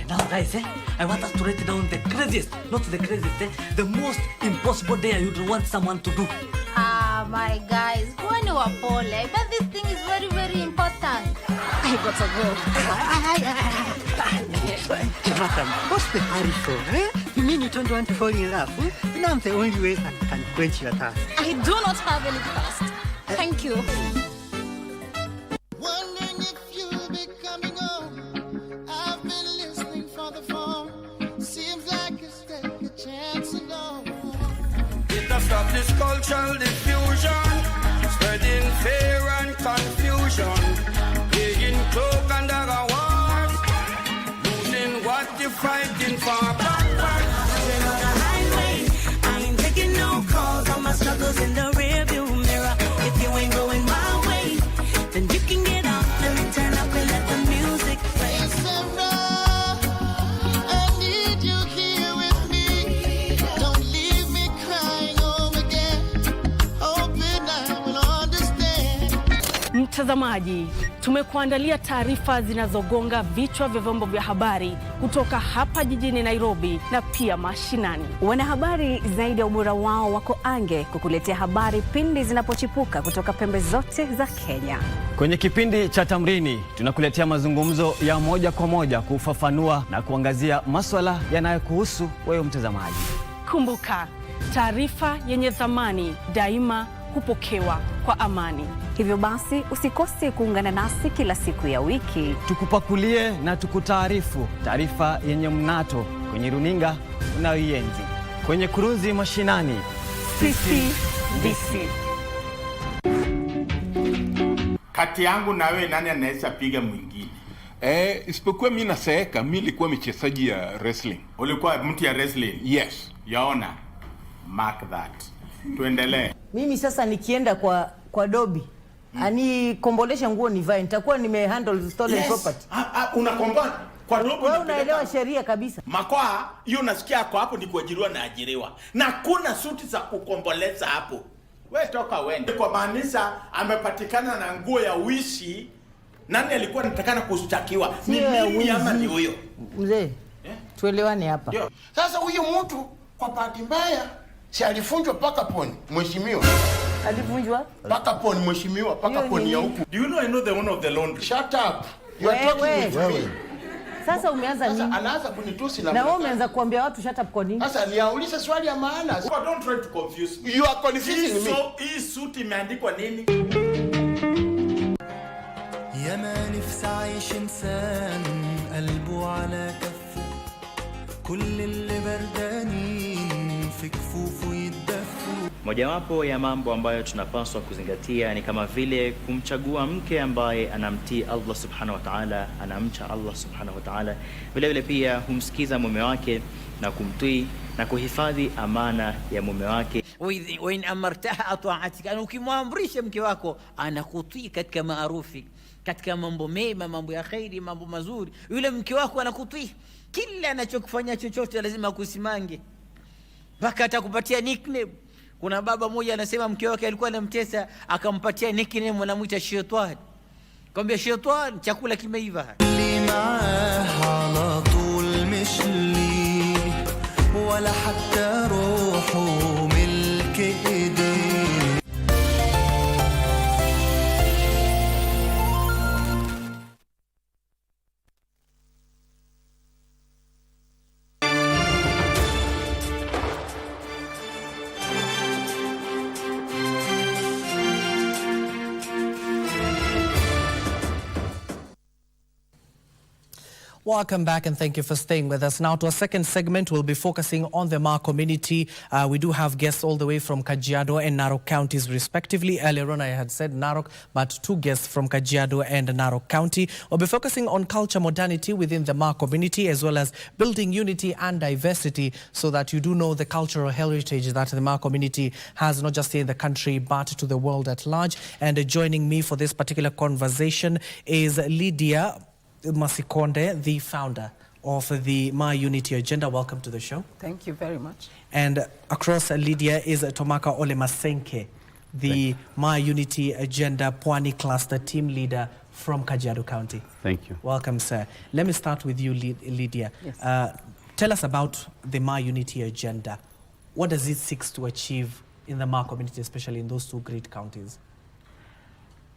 Now guys, I want us to write down the craziest, not the craziest, the most impossible day you'd want someone to do. My guys, go on your pole, but this thing is very, very important. I got to go. What's the hurry for? You mean you don't want to fall in love? You know I'm the only way I can quench your thirst. I do not have any thirst. Thank you. Wondering if you'll be coming home. I've been listening for the phone. Seems like it's take a chance alone. It has stopped this cultural diffusion, spreading fear and confusion, playing cloak under a wall, losing what you're fighting for. Living on a highway, I ain't taking no calls. All my struggles in the rearview mirror. If you ain't going my way, then you can get out and turn up and let the music play. Hey Sarah, I need you here with me. Don't leave me crying home again. Hoping I will understand. Mtazamaji, tumekuandalia taarifa zinazogonga vichwa vya vyombo vya habari kutoka hapa jijini Nairobi na pia mashinani. Wanahabari zaidi ya ubora wao wako ange kukuletea habari pindi zinapochipuka kutoka pembe zote za Kenya. Kwenye kipindi cha Tamrini tunakuletea mazungumzo ya moja kwa moja kufafanua na kuangazia masuala yanayokuhusu wewe mtazamaji. Kumbuka, taarifa yenye thamani daima hupokewa kwa amani. Hivyo basi usikose kuungana nasi kila siku ya wiki. Tukupakulie na tukutaarifu taarifa yenye mnato kwenye runinga unayoienzi. Kwenye kurunzi mashinani, Sisi DC. Kati yangu na wewe nani anaweza piga mwingine? Isipokuwa mimi naseeka, mimi nilikuwa mchezaji ya wrestling. Ulikuwa mtu ya wrestling? Yes. Yaona. Mark that. Tuendelee. Mimi sasa nikienda kwa dobi, ani kombolesha nguo nivae, nitakuwa nimehandle stolen property. Unakomboa kwa dobi. Wewe unaelewa sheria kabisa. Makoa, hiyo nasikia kwa hapo ni kuajiriwa na ajiriwa. Na kuna suti za kukomboleza hapo. Wewe toka wende. Kwa maanisha amepatikana na nguo ya wishi. Nani alikuwa anatakana kushtakiwa? Ni mimi ama ni huyo? Mzee, tuelewane hapa. Sasa huyu mtu kwa bahati mbaya si alifunjwa paka poni, mheshimiwa. Alifunjwa? Paka poni, mheshimiwa, paka poni ya huku. Do you know I know the one of the laundry? Shut up. You are talking with me. Sasa umeanza nini? Sasa anaanza kunitusi na wewe umeanza kuambia watu shut up kwa nini? Sasa niaulize swali ya maana. Don't try to confuse me. You are confusing me. So hii suit imeandikwa nini? يا ما نفسي عايش إنسان قلبه على كفه كل اللي بردانين في كفوفه يتدفوا. Mojawapo ya mambo ambayo tunapaswa kuzingatia ni kama vile kumchagua mke ambaye anamtii Allah subhanahu wa ta'ala, anamcha Allah subhanahu wa ta'ala, vile vile pia humsikiza mume wake na kumtii na kuhifadhi amana ya mume wake. Wa in amartaha ata'atika, ukimwamrisha mke wako anakutii katika maarufi, katika mambo mema, mambo ya khairi, mambo mazuri, yule mke wako anakutii. Kila anachokufanya chochote lazima kusimange, mpaka atakupatia nickname. Kuna baba mmoja anasema mke wake alikuwa anamtesa, akampatia nickname, anamuita Shetani. Kwambia Shetani, chakula kimeiva. على طول مش لي ولا حتى روحه ملك ايديه. Welcome back and thank you for staying with us. Now to our second segment, we'll be focusing on the Maa community. We do have guests all the way from Kajiado and Narok counties respectively. Earlier on I had said Narok, but two guests from Kajiado and Narok County. We'll be focusing on culture modernity within the Maa community, as well as building unity and diversity, so that you do know the cultural heritage that the Maa community has, not just here in the country but to the world at large. And joining me for this particular conversation is Lydia Masikonde, the founder of the My Unity Agenda. Welcome to the show. Thank you very much. And across Lydia is Tomaka Olemasenke, the My Unity Agenda Pwani Cluster team leader from Kajiado County. Thank you. Welcome, sir. Let me start with you, Lydia. Yes. Tell us about the My Unity Agenda. What does it seek to achieve in the Ma community, especially in those two great counties?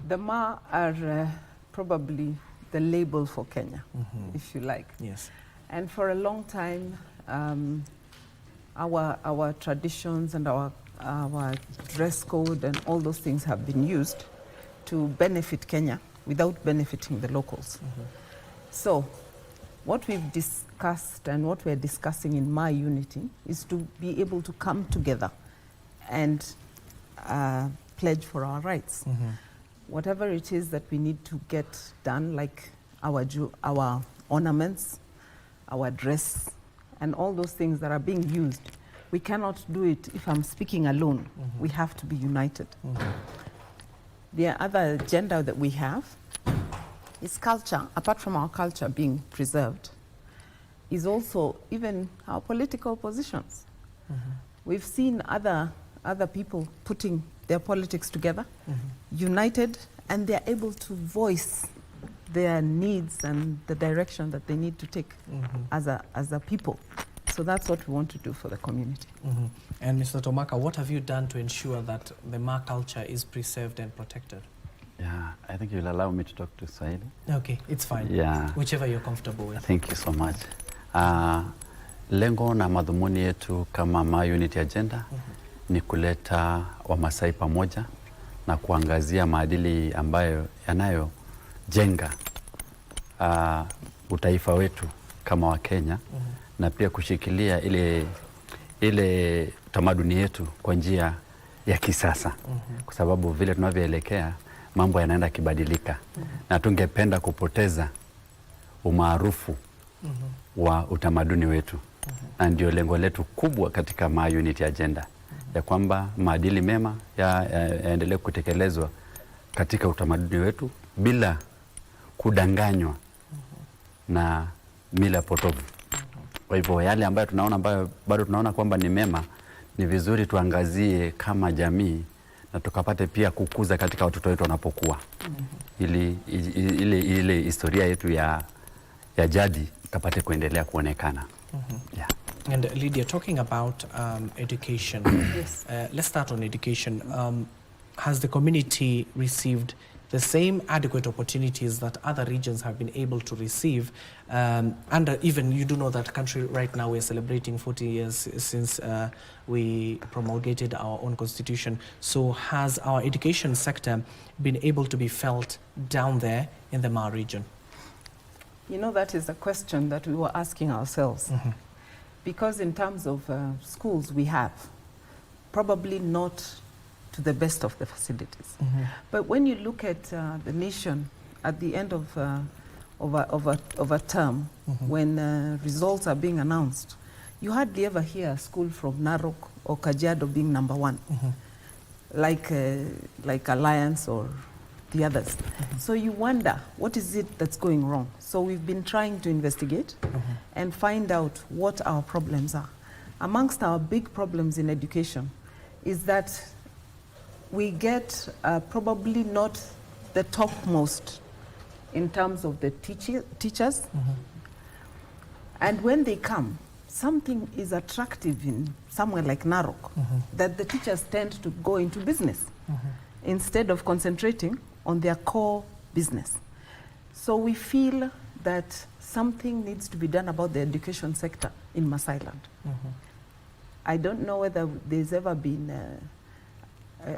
The Ma are probably the label for Kenya, if you like. Yes. And for a long time, our traditions and our dress code and all those things have been used to benefit Kenya without benefiting the locals. So what we've discussed and what we're discussing in My Unity is to be able to come together and pledge for our rights. Whatever it is that we need to get done, like our ornaments, our dress, and all those things that are being used, we cannot do it if I'm speaking alone. We have to be united. The other agenda that we have is culture. Apart from our culture being preserved, is also even our political positions. We've seen other people putting their politics together, united, and they're able to voice their needs and the direction that they need to take as a people. So that's what we want to do for the community. And Mr. Tomaka, what have you done to ensure that the Ma culture is preserved and protected? Yeah, I think you'll allow me to talk to Swahili. Okay, it's fine. Yeah. Whichever you're comfortable with. Thank you so much. Lengo na madhumuni yetu kama Ma Unity Agenda ni kuleta Wamasai pamoja na kuangazia maadili ambayo yanayojenga utaifa wetu kama wa Kenya na pia kushikilia ile tamaduni yetu kwa njia ya kisasa kwa sababu vile tunavyoelekea mambo yanaenda kibadilika na tungependa kupoteza umaarufu wa utamaduni wetu na ndio lengo letu kubwa katika Ma Unity Agenda ya kwamba maadili mema yaendelee kutekelezwa katika utamaduni wetu bila kudanganywa na mila potovu. Kwa hivyo yale ambayo bado tunaona kwamba ni mema ni vizuri tuangazie kama jamii na tukapate pia kukuza katika watoto wetu wanapokuwa ili ile historia yetu ya jadi kapate kuendelea kuonekana. Yeah. And Lydia, talking about education, Yes. Let's start on education. Has the community received the same adequate opportunities that other regions have been able to receive? And even you do know that country right now we're celebrating 40 years since we promulgated our own constitution. So has our education sector been able to be felt down there in the Ma region? You know, that is a question that we were asking ourselves. Because in terms of schools we have, probably not to the best of the facilities. But when you look at the nation at the end of a term, when results are being announced, you hardly ever hear a school from Narok or Kajiado being number one, like Alliance or the others. So you wonder, what is it that's going wrong? So we've been trying to investigate and find out what our problems are. Amongst our big problems in education is that we get probably not the topmost in terms of the teachers. And when they come, something is attractive in somewhere like Narok, that the teachers tend to go into business instead of concentrating on their core business. So we feel that something needs to be done about the education sector in Masai Land. I don't know whether there's ever been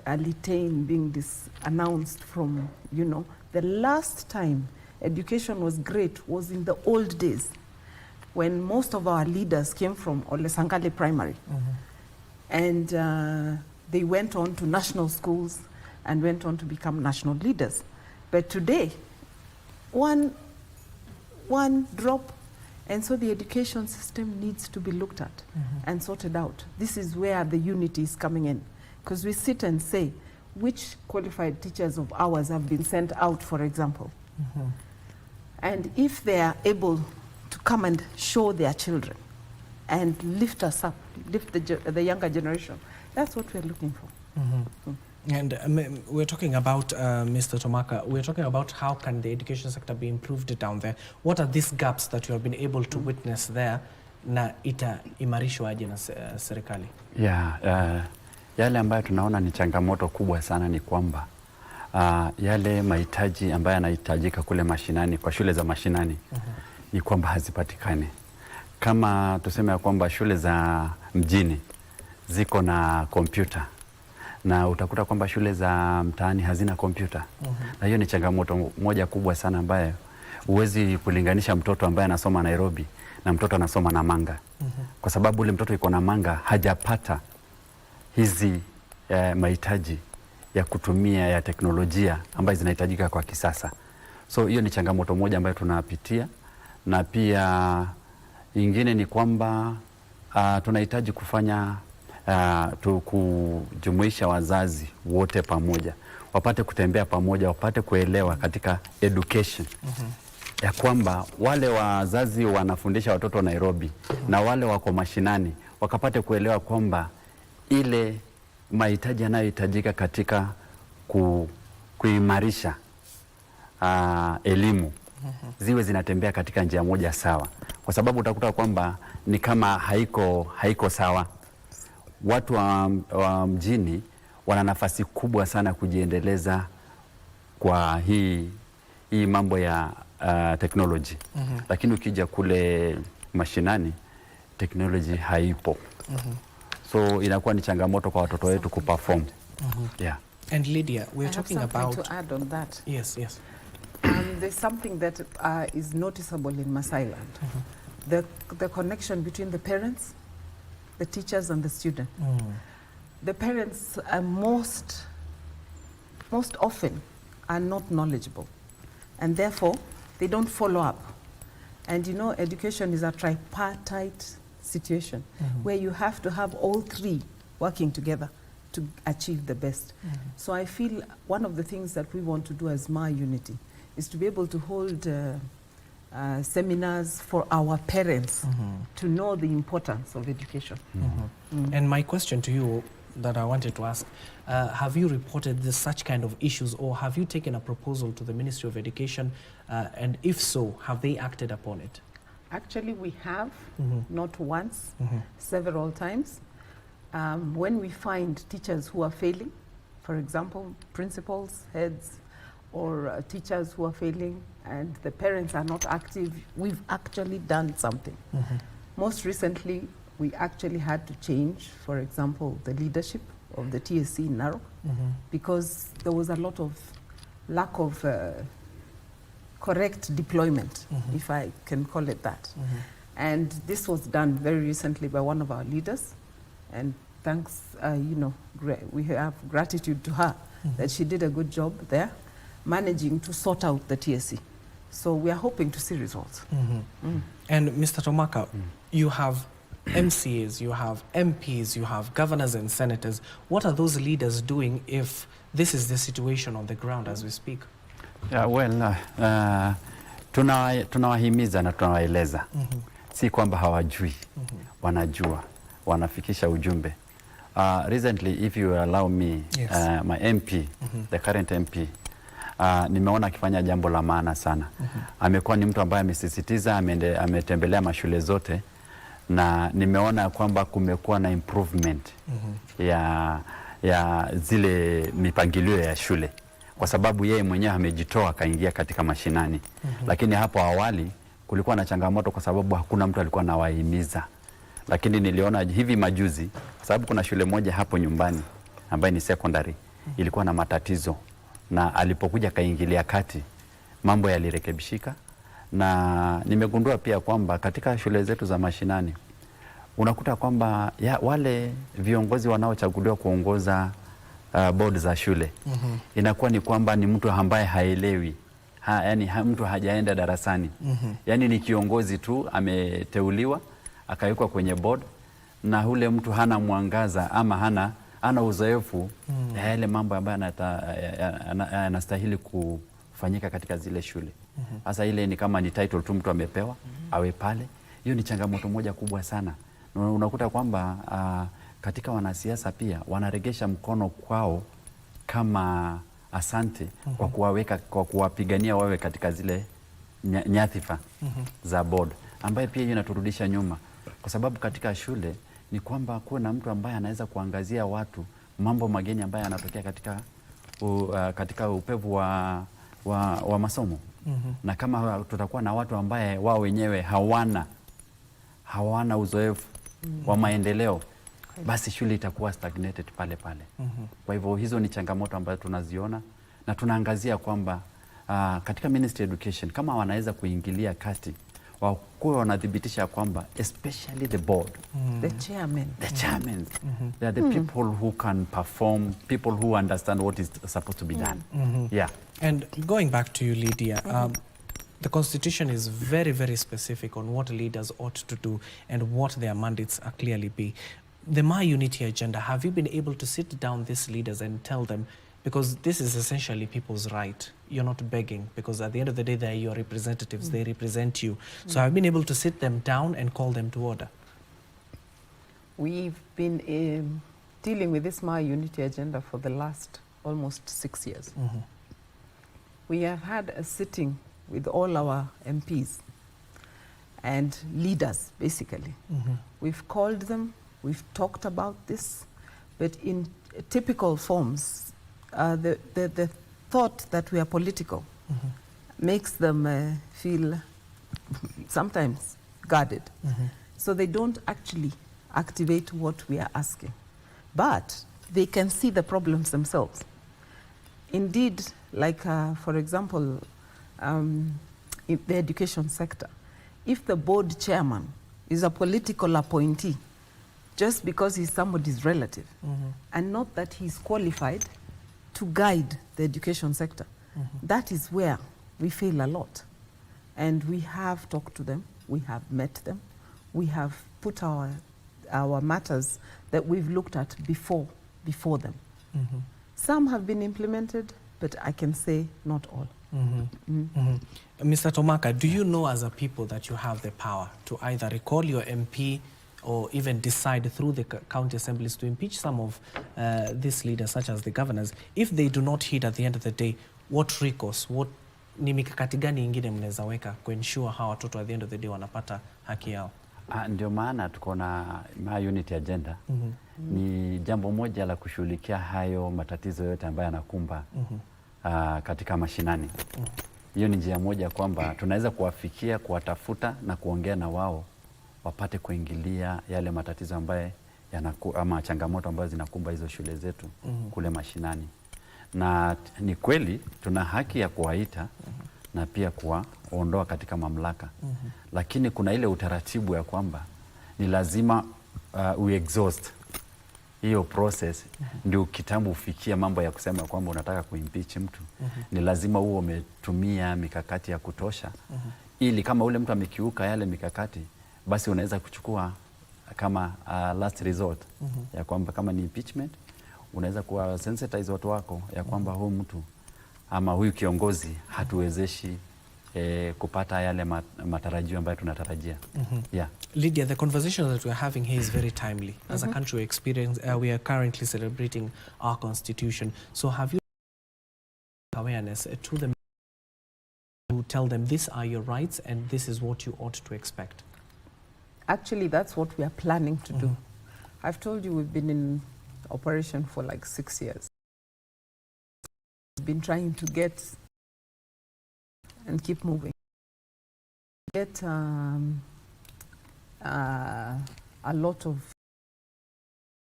a litain being announced from, you know, the last time education was great was in the old days when most of our leaders came from Olesangale Primary. And they went on to national schools and went on to become national leaders. But today, one drop, and so the education system needs to be looked at and sorted out. This is where the unity is coming in, because we sit and say, which qualified teachers of ours have been sent out, for example? And if they are able to come and show their children and lift us up, lift the younger generation. That's what we're looking for. And we're talking about, Mr. Tomaka, we're talking about how can the education sector be improved down there. What are these gaps that you have been able to witness there na itaimarishwa aje na serikali? Yale ambayo tunaona ni changamoto kubwa sana ni kwamba yale mahitaji ambayo yanahitajika kule mashinani, kwa shule za mashinani, ni kwamba hazipatikani. Kama tuseme ya kwamba shule za mjini ziko na kompyuta, na utakuta kwamba shule za mtaani hazina kompyuta. Na hiyo ni changamoto moja kubwa sana ambayo huwezi kulinganisha mtoto ambaye anasoma Nairobi na mtoto anasoma Namanga. Kwa sababu ule mtoto yuko Namanga hajapata hizi mahitaji ya kutumia ya teknolojia ambayo zinahitajika kwa kisasa. So hiyo ni changamoto moja ambayo tunapitia, na pia ingine ni kwamba tunahitaji kufanya kujumuisha wazazi wote pamoja, wapate kutembea pamoja, wapate kuelewa katika education ya kwamba wale wazazi wanafundisha watoto Nairobi na wale wako mashinani wakapate kuelewa kwamba ile mahitaji yanayohitajika katika kuimarisha elimu ziwe zinatembea katika njia moja sawa, kwa sababu utakuta kwamba ni kama haiko sawa. Watu wa mjini wana nafasi kubwa sana kujiendeleza kwa hii mambo ya technology. Lakini ukija kule mashinani technology haipo. So inakuwa ni changamoto kwa watoto wetu kuperform. And Lydia, we're talking about... to add on that. Yes. There's something that is noticeable in Masailand. The connection between the parents, the teachers and the student. The parents are most often are not knowledgeable, and therefore they don't follow up. And you know, education is a tripartite situation where you have to have all three working together to achieve the best. So I feel one of the things that we want to do as Ma Unity is to be able to hold seminars for our parents to know the importance of education. And my question to you that I wanted to ask, have you reported such kind of issues, or have you taken a proposal to the Ministry of Education, and if so, have they acted upon it? Actually, we have, not once, several times. When we find teachers who are failing, for example, principals, heads, or teachers who are failing and the parents are not active, we've actually done something. Most recently, we actually had to change, for example, the leadership of the TSC in Narok, because there was a lot of lack of correct deployment, if I can call it that. And this was done very recently by one of our leaders, and thanks, we have gratitude to her that she did a good job there, managing to sort out the TSC. So we are hoping to see results. And Mr. Tomaka, you have MCAs, you have MPs, you have governors and senators. What are those leaders doing if this is the situation on the ground as we speak? Tunawahimiza na tunawaeleza. Si kwamba hawajui, wanajua, wanafikisha ujumbe. Recently, if you allow me, my MP, the current MP, nimeona akifanya jambo la maana sana. Amekuwa ni mtu ambaye amesisitiza, ametembelea mashule zote, na nimeona kwamba kumekuwa na improvement ya zile mipangilio ya shule, kwa sababu yeye mwenyewe amejitoa akaingia katika mashinani. Lakini hapo awali kulikuwa na changamoto kwa sababu hakuna mtu alikuwa anawahimiza. Lakini niliona hivi majuzi, kwa sababu kuna shule moja hapo nyumbani ambaye ni secondary ilikuwa na matatizo, na alipokuja kaingilia kati mambo yalirekebishika. Na nimegundua pia kwamba katika shule zetu za mashinani unakuta kwamba wale viongozi wanaochaguliwa kuongoza board za shule inakuwa ni kwamba ni mtu ambaye haelewi, yani mtu hajaenda darasani. Yani ni kiongozi tu ameteuliwa akawekwa kwenye board, na ule mtu hana mwangaza ama hana uzoefu ya yale mambo ambayo yanastahili kufanyika katika zile shule. Sasa ile ni kama ni title tu mtu amepewa awe pale. Hiyo ni changamoto moja kubwa sana. Unakuta kwamba katika wanasiasa pia wanaregesha mkono kwao kama asante kwa kuwaweka, kwa kuwapigania wawe katika zile nyadhifa za board, ambaye pia hiyo inaturudisha nyuma, kwa sababu katika shule ni kwamba kuwe na mtu ambaye anaweza kuangazia watu mambo mageni ambayo yanatokea katika upevu wa masomo. Na kama tutakuwa na watu ambaye wao wenyewe hawana uzoefu wa maendeleo, basi shule itakuwa stagnated pale pale. Kwa hivyo hizo ni changamoto ambazo tunaziona na tunaangazia kwamba katika Ministry of Education kama wanaweza kuingilia kati, wakuwe wanadhibitisha kwamba especially the board, the chairman, they are the people who can perform, people who understand what is supposed to be done. Yeah. And going back to you, Lydia, the Constitution is very, very specific on what leaders ought to do and what their mandates are clearly be. The My Unity agenda, have you been able to sit down these leaders and tell them, because this is essentially people's right, you're not begging, because at the end of the day they're your representatives, they represent you. So have you been able to sit them down and call them to order? We've been dealing with this My Unity agenda for the last almost 6 years. We have had a sitting with all our MPs and leaders, basically. We've called them, we've talked about this, but in typical forms, the thought that we are political makes them feel sometimes guarded. So they don't actually activate what we are asking. But they can see the problems themselves. Indeed, like for example, in the education sector, if the board chairman is a political appointee, just because he's somebody's relative, and not that he's qualified to guide the education sector, that is where we fail a lot. And we have talked to them, we have met them, we have put our matters that we've looked at before them. Some have been implemented, but I can say not all. Mr. Tomaka, do you know as a people that you have the power to either recall your MP or even decide through the county assemblies to impeach some of these leaders, such as the governors, if they do not heed at the end of the day? What recourse, ni mikakati gani ingine mnaweza weka kuensure hawa watoto at the end of the day wanapata haki yao? Ndio maana tuko na My Unity agenda. Ni jambo moja la kushughulikia hayo matatizo yote ambayo yanakumba katika mashinani. Hiyo ni njia moja kwamba tunaweza kuwafikia, kuwatafuta na kuongea na wao wapate kuingilia yale matatizo ambayo ama changamoto ambazo zinakumba hizo shule zetu kule mashinani. Na ni kweli tuna haki ya kuwaita na pia kuwaondoa katika mamlaka. Lakini kuna ile utaratibu ya kwamba ni lazima we exhaust hiyo process ndio kitambo ufikia mambo ya kusema kwamba unataka kuimpeach mtu. Ni lazima uwe umetumia mikakati ya kutosha ili kama ule mtu amekiuka yale mikakati, basi unaweza kuchukua kama last resort ya kwamba kama ni impeachment, unaweza kuwa sensitize watu wako ya kwamba huyu mtu ama huyu kiongozi hatuwezeshi kupata yale matarajio ambayo tunatarajia. Yeah. Lydia, the conversation that we're having here is very timely. As a country we are currently celebrating our constitution. So have you awareness to them to tell them these are your rights and this is what you ought to expect? Actually, that's what we are planning to do. I've told you we've been in operation for like 6 years. We've been trying to get and keep moving. Get a lot of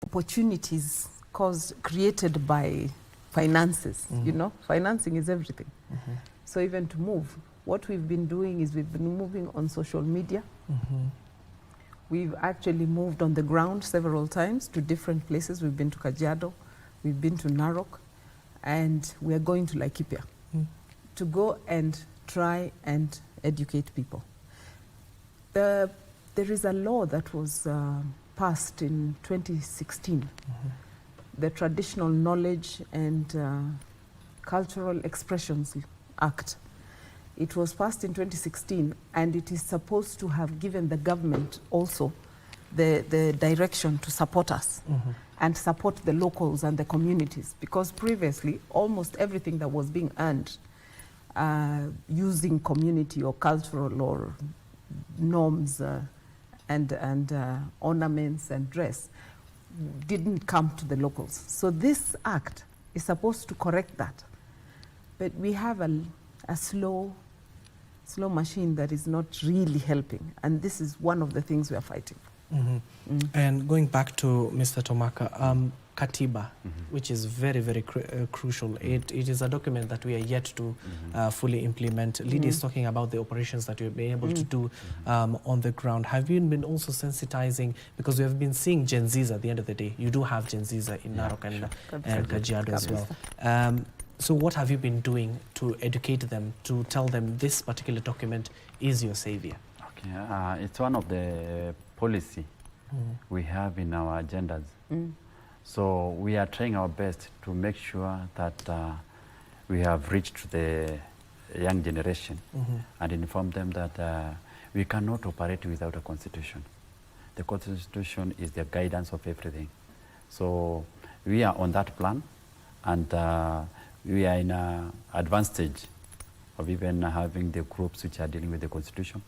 opportunities created by finances. You know, financing is everything. So even to move, what we've been doing is we've been moving on social media. We've actually moved on the ground several times to different places. We've been to Kajiado, we've been to Narok, and we are going to Laikipia to go and try and educate people. There is a law that was passed in 2016, the Traditional Knowledge and Cultural Expressions Act. It was passed in 2016, and it is supposed to have given the government also the direction to support us and support the locals and the communities, because previously almost everything that was being earned using community or cultural or norms and ornaments and dress didn't come to the locals. So this act is supposed to correct that. But we have a slow machine that is not really helping. And this is one of the things we are fighting. And going back to Mr. Tomaka, Katiba, which is very, very crucial. It is a document that we are yet to fully implement. Lydia is talking about the operations that you've been able to do on the ground. Have you been also sensitizing, because we have been seeing Gen Zs at the end of the day. You do have Gen Zs in Narok and Kajiado as well. So what have you been doing to educate them, to tell them this particular document is your savior? Okay, it's one of the policy we have in our agendas. So we are trying our best to make sure that we have reached the young generation and inform them that we cannot operate without a constitution. The constitution is the guidance of everything. So we are on that plan, and we are in an advanced stage of even having the groups which are dealing with the constitution.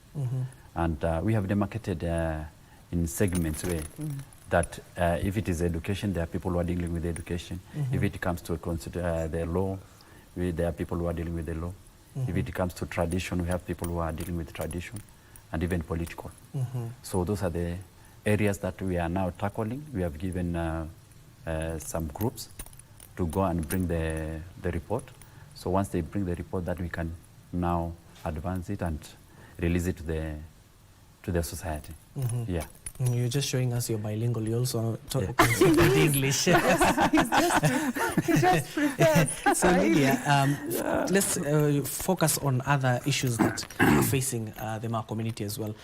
And we have demarcated in segments where that if it is education, there are people who are dealing with education. If it comes to the law, there are people who are dealing with the law. If it comes to tradition, we have people who are dealing with tradition, and even political. So those are the areas that we are now tackling. We have given some groups to go and bring the report. So once they bring the report, that we can now advance it and release it to the society. Yeah. You're just showing us you're bilingual. You also talk English. He's just prepared. So Lydia, let's focus on other issues that are facing the Ma community as well.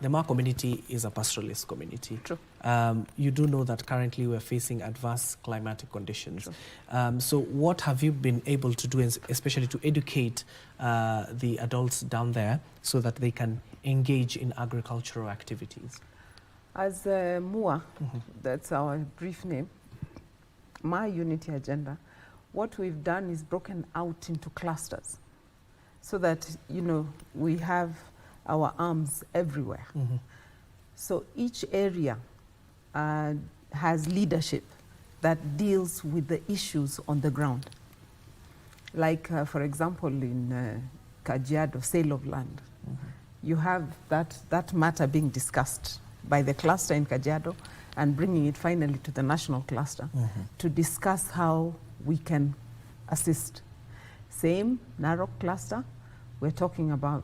The Ma community is a pastoralist community. True. You do know that currently we're facing adverse climatic conditions. So what have you been able to do, especially to educate the adults down there so that they can engage in agricultural activities? As MUA, that's our brief name, My Unity Agenda, what we've done is broken out into clusters so that, you know, we have our arms everywhere. So each area has leadership that deals with the issues on the ground. Like, for example, in Kajiado, sale of land, you have that matter being discussed by the cluster in Kajiado and bringing it finally to the national cluster to discuss how we can assist. Same Narok cluster, we're talking about,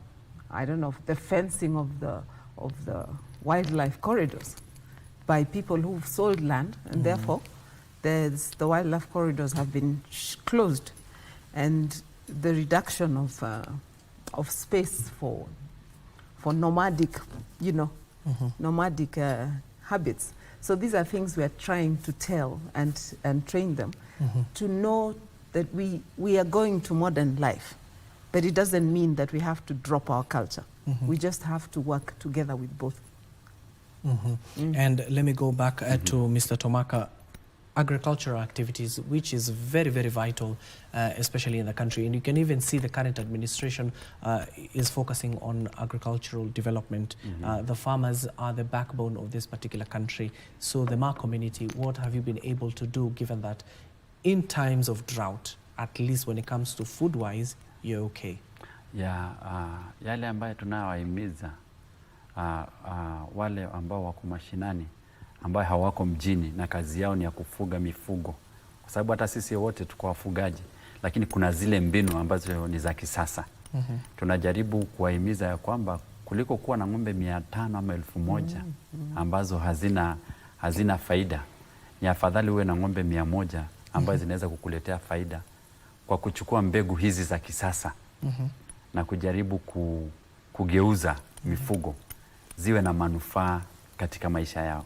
I don't know, the fencing of the wildlife corridors by people who've sold land, and therefore the wildlife corridors have been closed, and the reduction of space for nomadic, you know, nomadic habits. So these are things we are trying to tell and train them to know that we are going to modern life, but it doesn't mean that we have to drop our culture. We just have to work together with both. And let me go back to Mr. Tomaka. Agricultural activities, which is very, very vital, especially in the country. And you can even see the current administration is focusing on agricultural development. The farmers are the backbone of this particular country. So the Ma community, what have you been able to do, given that in times of drought, at least when it comes to food-wise, you're okay? Yale ambayo tunawahimiza wale ambao wako mashinani, ambao hawako mjini na kazi yao ni ya kufuga mifugo, kwa sababu hata sisi wote tuko wafugaji, lakini kuna zile mbinu ambazo ni za kisasa. Tunajaribu kuwahimiza ya kwamba kuliko kuwa na ng'ombe 500 ama 1000 ambazo hazina faida, ni afadhali uwe na ng'ombe 100 ambazo zinaweza kukuletea faida kwa kuchukua mbegu hizi za kisasa na kujaribu kugeuza mifugo ziwe na manufaa katika maisha yao.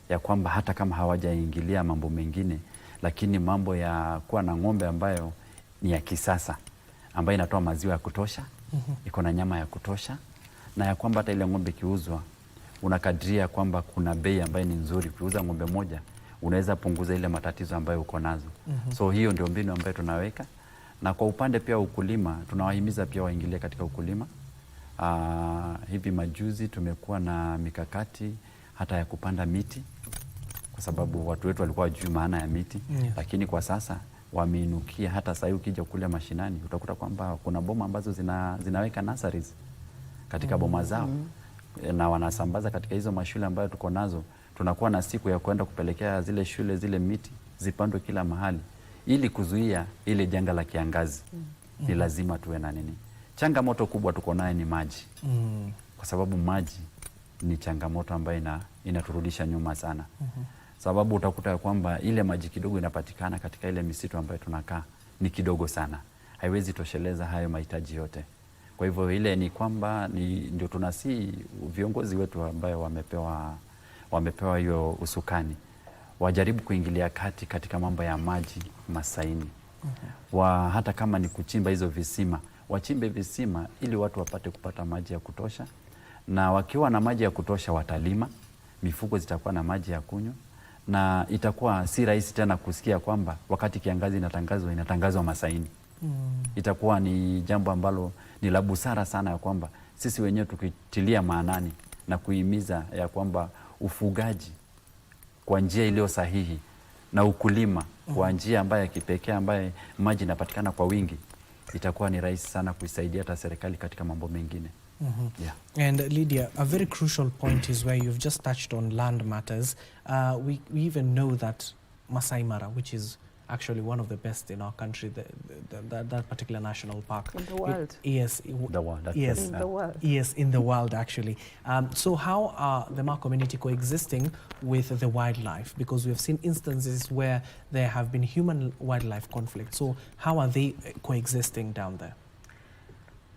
Ya kwamba hata kama hawajaingilia mambo mengine, lakini mambo ya kuwa na ng'ombe ambayo ni ya kisasa, ambayo inatoa maziwa ya kutosha, iko na nyama ya kutosha, na ya kwamba hata ile ng'ombe ikiuzwa unakadiria kwamba kuna bei ambayo ni nzuri. Ukiuza ng'ombe moja unaweza punguza ile matatizo ambayo uko nazo. So hiyo ndio mbinu ambayo tunaweka, na kwa upande pia ukulima tunawahimiza pia waingilie katika ukulima. Hivi majuzi tumekuwa na mikakati hata ya kupanda miti, kwa sababu watu wetu walikuwa wajui maana ya miti, lakini kwa sasa wameinukia. Hata sasa ukija kule mashinani utakuta kwamba kuna boma ambazo zinaweka nurseries katika boma zao, na wanasambaza katika hizo mashule ambayo tuko nazo. Tunakuwa na siku ya kwenda kupelekea zile shule zile miti zipandwe kila mahali, ili kuzuia ile janga la kiangazi. Ni lazima tuwe na nini. Changamoto kubwa tuko nayo ni maji, kwa sababu maji ni changamoto ambayo inaturudisha nyuma sana. Sababu utakuta kwamba ile maji kidogo inapatikana katika ile misitu ambayo tunakaa ni kidogo sana, haiwezi tosheleza hayo mahitaji yote. Kwa hivyo ile ni kwamba ndio tunasi viongozi wetu ambao wamepewa hiyo usukani wajaribu kuingilia kati katika mambo ya maji masaini. Hata kama ni kuchimba hizo visima, wachimbe visima ili watu wapate kupata maji ya kutosha, na wakiwa na maji ya kutosha watalima, mifugo zitakuwa na maji ya kunywa, na itakuwa si rahisi tena kusikia kwamba wakati kiangazi inatangazwa masaini. Itakuwa ni jambo ambalo ni la busara sana, ya kwamba sisi wenyewe tukitilia maanani na kuhimiza ya kwamba ufugaji kwa njia iliyo sahihi na ukulima kwa njia ambayo ya kipekee ambaye maji inapatikana kwa wingi, itakuwa ni rahisi sana kuisaidia hata serikali katika mambo mengine. And Lydia, a very crucial point is where you've just touched on land matters. We even know that Masai Mara, which is actually one of the best in our country, that particular national park. In the world. Yes. The world. Yes. In the world. Yes, in the world actually. So how are the Ma community coexisting with the wildlife? Because we have seen instances where there have been human-wildlife conflict. So how are they coexisting down there?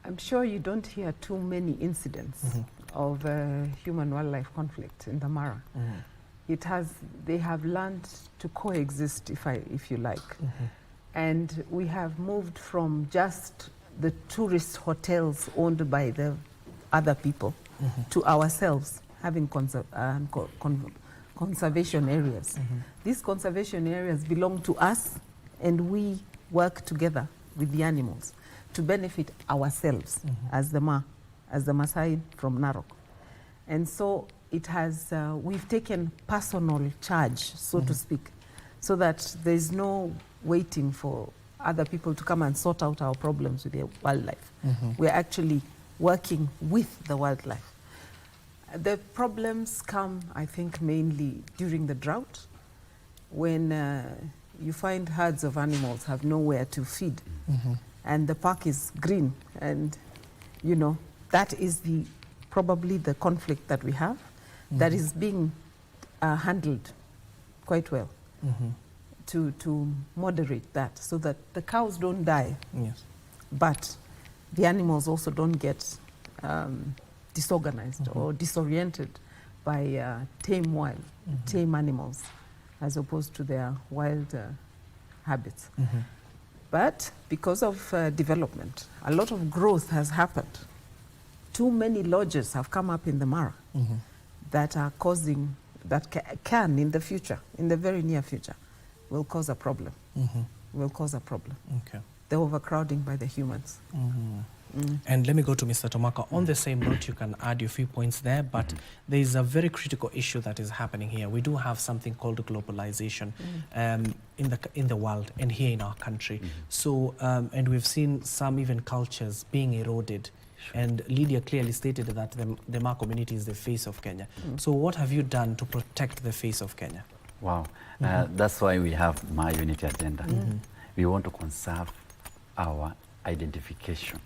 I'm sure you don't hear too many incidents of human-wildlife conflict in the Mara. They have learned to coexist, if you like. And we have moved from just the tourist hotels owned by the other people to ourselves having conservation areas. These conservation areas belong to us, and we work together with the animals to benefit ourselves as the Maasai from Narok. And so it has, we've taken personal charge, so to speak, so that there's no waiting for other people to come and sort out our problems with the wildlife. We're actually working with the wildlife. The problems come, I think, mainly during the drought, when you find herds of animals have nowhere to feed, and the park is green, and you know, that is probably the conflict that we have, that is being handled quite well to moderate that, so that the cows don't die, but the animals also don't get disorganized or disoriented by tame animals, as opposed to their wild habits. But because of development, a lot of growth has happened. Too many lodges have come up in the Mara that are causing, that can in the future, in the very near future, will cause a problem. Will cause a problem. Okay. The overcrowding by the humans. And let me go to Mr. Tomaka. On the same note, you can add your few points there, but there is a very critical issue that is happening here. We do have something called globalization in the world and here in our country. So, and we've seen some even cultures being eroded. And Lydia clearly stated that the Ma community is the face of Kenya. So what have you done to protect the face of Kenya? Wow. That's why we have Ma Unity Agenda. We want to conserve our identification.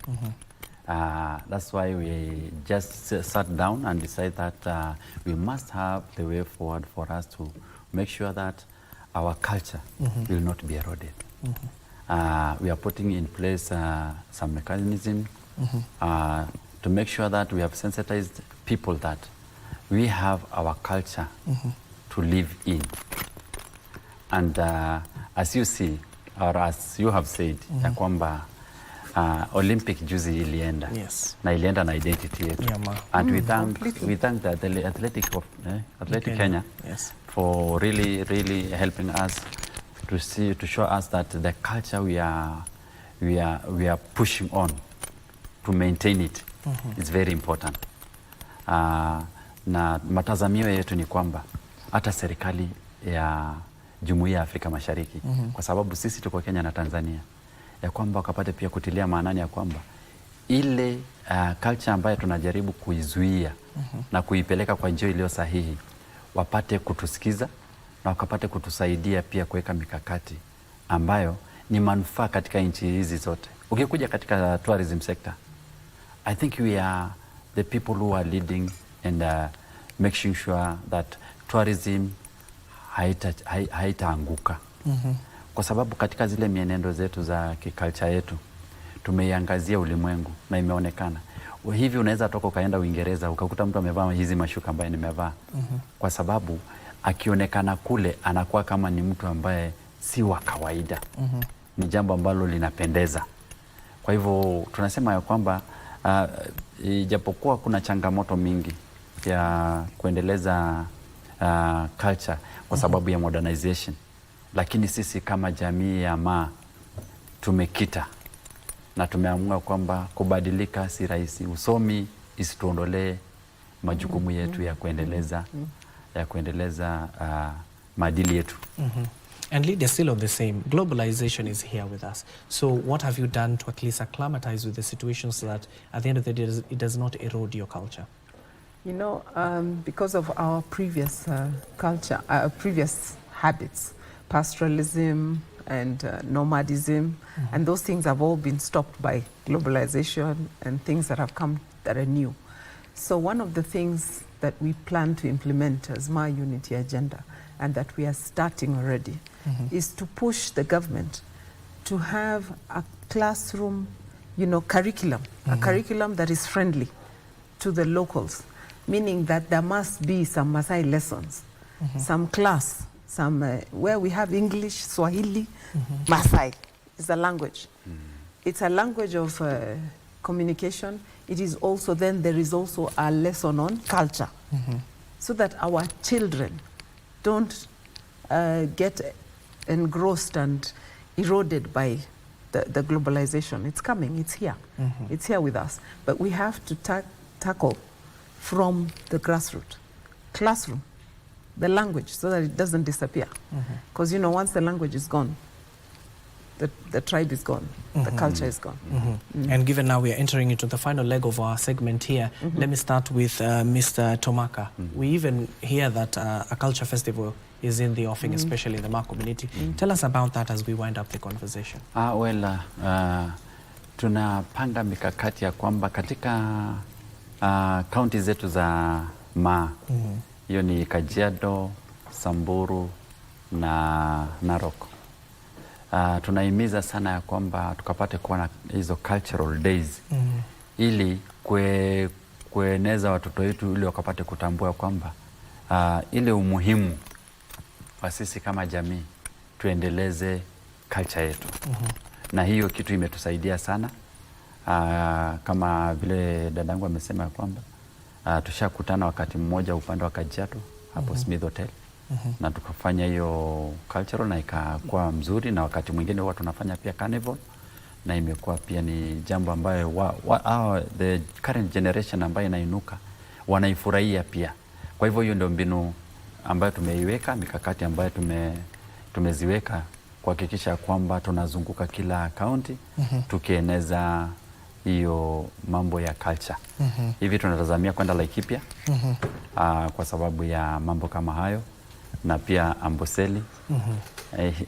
That's why we just sat down and decided that we must have the way forward for us to make sure that our culture will not be eroded. We are putting in place some mechanism to make sure that we have sensitized people that we have our culture to live in. And as you see, or as you have said, ya kwamba Olympic juzi ilienda. Yes. Na ilienda na identity yetu. Yeah, and we thank the Athletic Kenya yes, for really helping us to show us that the culture we are pushing on to maintain it is very important. Na matazamio yetu ni kwamba hata serikali ya Jumuiya ya Afrika Mashariki kwa sababu sisi tuko Kenya na Tanzania, ya kwamba wakapate pia kutilia maanani ya kwamba ile culture ambayo tunajaribu kuizuia na kuipeleka kwa njia iliyo sahihi, wapate kutusikiza na wakapate kutusaidia pia kuweka mikakati ambayo ni manufaa katika nchi hizi zote. Ukikuja katika tourism sector, I think we are the people who are leading and making sure that tourism haitaanguka. Kwa sababu katika zile mienendo zetu za kiculture yetu tumeiangazia ulimwengu na imeonekana. Hivi unaweza toka ukaenda Uingereza ukakuta mtu amevaa hizi mashuka ambaye nimevaa. Kwa sababu akionekana kule anakuwa kama ni mtu ambaye si wa kawaida. Ni jambo ambalo linapendeza. Kwa hivyo tunasema ya kwamba ijapokuwa kuna changamoto mingi ya kuendeleza culture kwa sababu ya modernization, lakini sisi kama jamii ya Maa tumekita na tumeamua kwamba kubadilika si rahisi. Usomi isituondolee majukumu yetu ya kuendeleza maadili yetu. And leaders still on the same. Globalization is here with us. So what have you done to at least acclimatize with the situation so that at the end of the day it does not erode your culture? You know, because of our previous culture, previous habits, pastoralism and nomadism, and those things have all been stopped by globalization and things that have come that are new. So one of the things that we plan to implement as my Unity Agenda, and that we are starting already, is to push the government to have a classroom, curriculum, a curriculum that is friendly to the locals, meaning that there must be some Maasai lessons, some class, where we have English, Swahili, Maasai is a language. It's a language of communication. It is also, then there is also a lesson on culture, so that our children don't get engrossed and eroded by the globalization. It's coming, it's here. It's here with us. But we have to tackle from the grassroots, classroom, the language, so that it doesn't disappear. Because, once the language is gone, the tribe is gone, the culture is gone. And given now we are entering into the final leg of our segment here, let me start with Mr. Tomaka. We even hear that a culture festival is in the offing, especially in the Maa community. Tell us about that as we wind up the conversation. Tunapanga mikakati ya kwamba katika kaunti zetu za Maa, hiyo ni Kajiado, Samburu na Narok. Tunahimiza sana ya kwamba tukapate kuwa na hizo cultural days ili kueneza watoto wetu ili wakapate kutambua kwamba ile umuhimu wa sisi kama jamii tuendeleze culture yetu. Na hiyo kitu imetusaidia sana. Kama vile dadangu amesema ya kwamba tushakutana wakati mmoja upande wa Kajiado hapo Smith Hotel. Na tukafanya hiyo cultural na ikakuwa mzuri, na wakati mwingine huwa tunafanya pia carnival, na imekuwa pia ni jambo ambayo the current generation ambayo inainuka wanaifurahia pia. Kwa hivyo hiyo ndio mbinu ambayo tumeiweka, mikakati ambayo tumeziweka kuhakikisha kwamba tunazunguka kila kaunti tukieneza hiyo mambo ya culture. Hivi tunatazamia kwenda Laikipia kwa sababu ya mambo kama hayo, na pia Amboseli.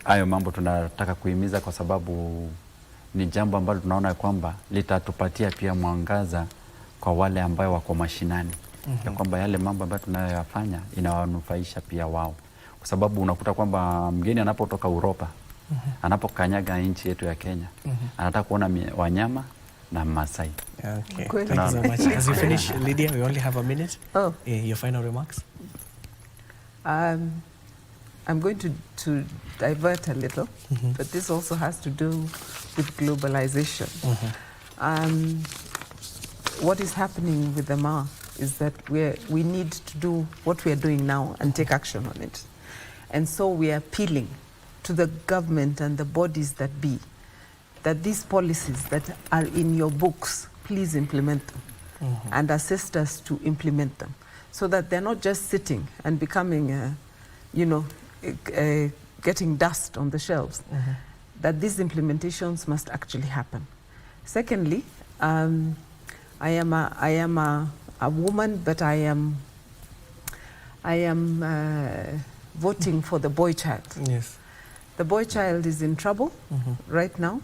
Hayo mambo tunataka kuhimiza kwa sababu ni jambo ambalo tunaona kwamba litatupatia pia mwangaza kwa wale ambao wako mashinani, ya kwamba yale mambo ambayo tunayoyafanya inawanufaisha pia wao, kwa sababu unakuta kwamba mgeni anapotoka Uropa anapokanyaga nchi yetu ya Kenya anataka kuona wanyama na Maasai. Okay. Thank you so much. As you finish, Lydia, we only have a minute. Your final remarks. I'm going to divert a little, but this also has to do with globalization. What is happening with the MA is that we need to do what we are doing now and take action on it. And so we are appealing to the government and the bodies that be, that these policies that are in your books, please implement them and assist us to implement them, so that they're not just sitting and becoming, getting dust on the shelves, that these implementations must actually happen. Secondly, I am a woman, but I am voting for the boy child. Yes. The boy child is in trouble right now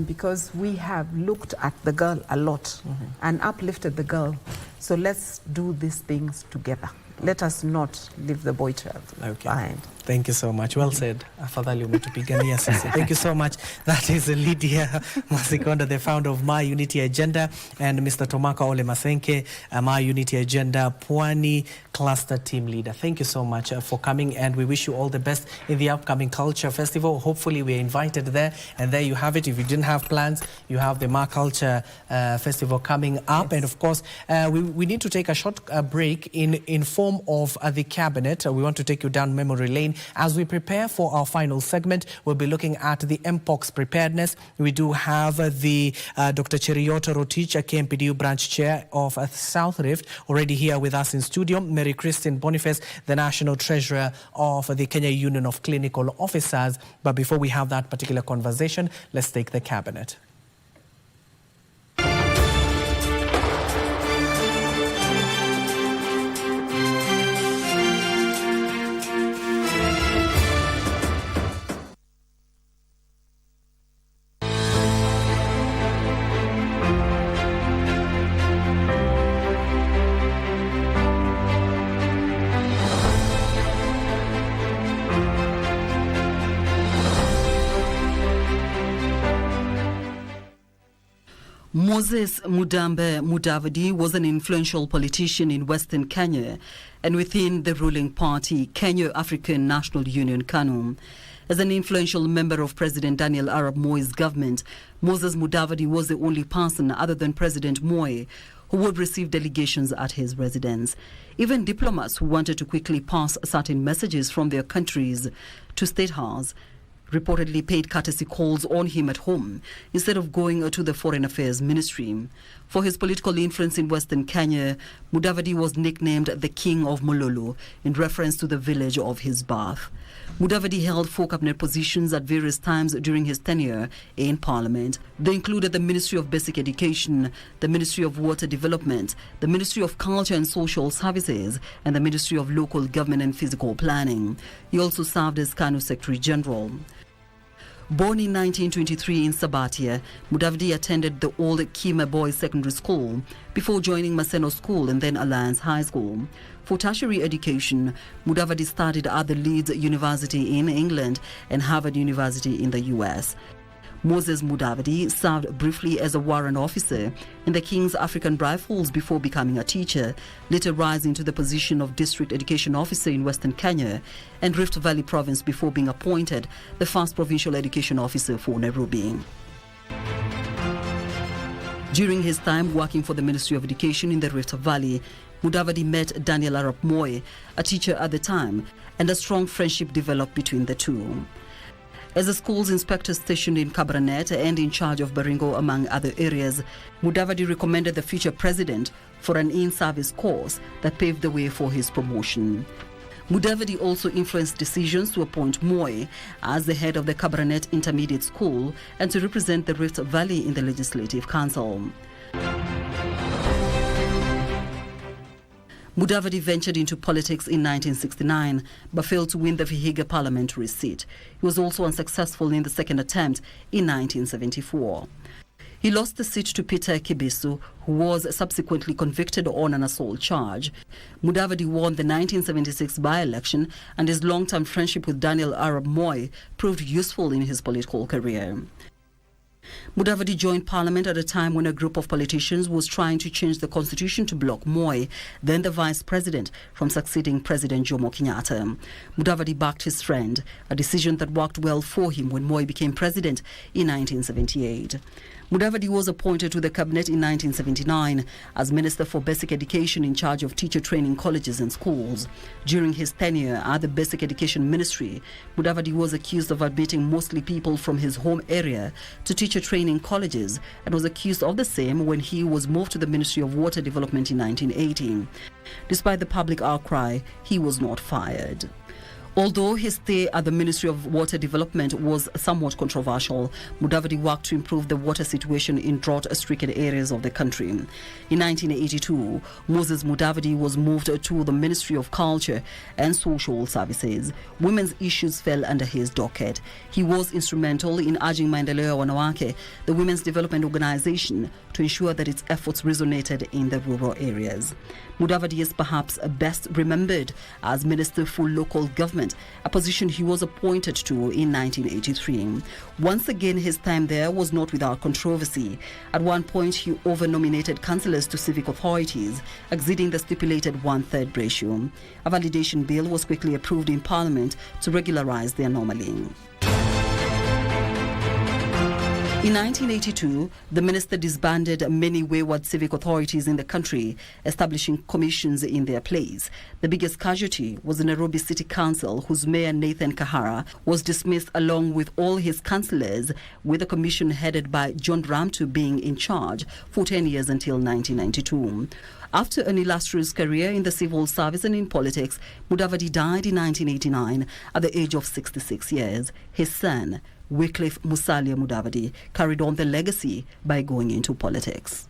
because we have looked at the girl a lot and uplifted the girl. So let's do these things together. Let us not leave the boy child behind. Thank you so much. Well said. Afadhali umetupigania sisi. Thank you so much. That is Lydia Masikonda, the founder of My Unity Agenda, and Mr. Tomaka Ole Masenke, My Unity Agenda Pwani Cluster Team Leader. Thank you so much for coming, and we wish you all the best in the upcoming Culture Festival. Hopefully we're invited there, and there you have it. If you didn't have plans, you have the Ma Culture Festival coming up. And of course, we need to take a short break in form of the cabinet. We want to take you down memory lane. As we prepare for our final segment, we'll be looking at the Mpox preparedness. We do have the Dr. Cheriota Rotich, KMPDU branch chair of South Rift, already here with us in studio. Mary Christine Boniface, the national treasurer of the Kenya Union of Clinical Officers. But before we have that particular conversation, let's take the cabinet. Moses Mudambe Mudavadi was an influential politician in Western Kenya and within the ruling party, Kenya African National Union KANU. As an influential member of President Daniel Arap Moi's government, Moses Mudavadi was the only person other than President Moi who would receive delegations at his residence. Even diplomats who wanted to quickly pass certain messages from their countries to State House reportedly paid courtesy calls on him at home instead of going to the Foreign Affairs Ministry. For his political influence in Western Kenya, Mudavadi was nicknamed the King of Mololo in reference to the village of his birth. Mudavadi held 4 cabinet positions at various times during his tenure in Parliament. They included the Ministry of Basic Education, the Ministry of Water Development, the Ministry of Culture and Social Services, and the Ministry of Local Government and Physical Planning. He also served as KANU Secretary General. Born in 1923 in Sabatia, Mudavadi attended the old Kima Boys Secondary School before joining Maseno School and then Alliance High School. For tertiary education, Mudavadi studied at the Leeds University in England and Harvard University in the US. Moses Mudavadi served briefly as a warrant officer in the King's African Rifles before becoming a teacher, later rising to the position of District Education Officer in Western Kenya and Rift Valley Province before being appointed the first Provincial Education Officer for Nairobi. During his time working for the Ministry of Education in the Rift Valley, Mudavadi met Daniel Arap Moi, a teacher at the time, and a strong friendship developed between the two. As a school's inspector stationed in Kabranet and in charge of Baringo, among other areas, Mudavadi recommended the future president for an in-service course that paved the way for his promotion. Mudavadi also influenced decisions to appoint Moi as the head of the Kabranet Intermediate School and to represent the Rift Valley in the Legislative Council. Mudavadi ventured into politics in 1969 but failed to win the Vihiga parliamentary seat. He was also unsuccessful in the second attempt in 1974. He lost the seat to Peter Kibisu, who was subsequently convicted on an assault charge. Mudavadi won the 1976 by-election, and his long-term friendship with Daniel Arap Moi proved useful in his political career. Mudavadi joined parliament at a time when a group of politicians was trying to change the constitution to block Moi, then the vice president, from succeeding President Jomo Kenyatta. Mudavadi backed his friend, a decision that worked well for him when Moi became president in 1978. Mudavadi was appointed to the cabinet in 1979 as Minister for Basic Education in charge of teacher training colleges and schools. During his tenure at the Basic Education Ministry, Mudavadi was accused of admitting mostly people from his home area to teacher training colleges and was accused of the same when he was moved to the Ministry of Water Development in 1980. Despite the public outcry, he was not fired. Although his stay at the Ministry of Water Development was somewhat controversial, Mudavadi worked to improve the water situation in drought-stricken areas of the country. In 1982, Moses Mudavadi was moved to the Ministry of Culture and Social Services. Women's issues fell under his docket. He was instrumental in urging Maendeleo ya Wanawake, the women's development organization, to ensure that its efforts resonated in the rural areas. Mudavadi is perhaps best remembered as Minister for Local Government, a position he was appointed to in 1983. Once again, his time there was not without controversy. At one point, he over-nominated councillors to civic authorities, exceeding the stipulated 1/3 ratio. A validation bill was quickly approved in Parliament to regularize the anomaly. In 1982, the minister disbanded many wayward civic authorities in the country, establishing commissions in their place. The biggest casualty was the Nairobi City Council, whose mayor Nathan Kahara was dismissed along with all his councillors, with the commission headed by John Ramtu being in charge for 10 years until 1992. After an illustrious career in the civil service and in politics, Mudavadi died in 1989 at the age of 66 years. His son, Wycliffe Musalia Mudavadi, carried on the legacy by going into politics.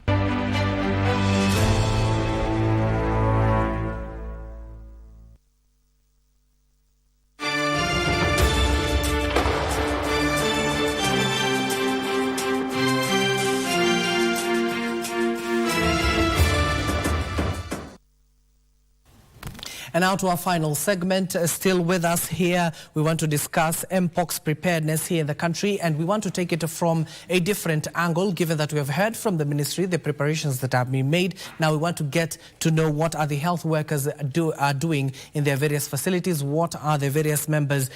And now to our final segment. Still with us here, we want to discuss Mpox preparedness here in the country, and we want to take it from a different angle, given that we have heard from the ministry the preparations that have been made. Now we want to get to know what are the health workers are doing in their various facilities, what are the various members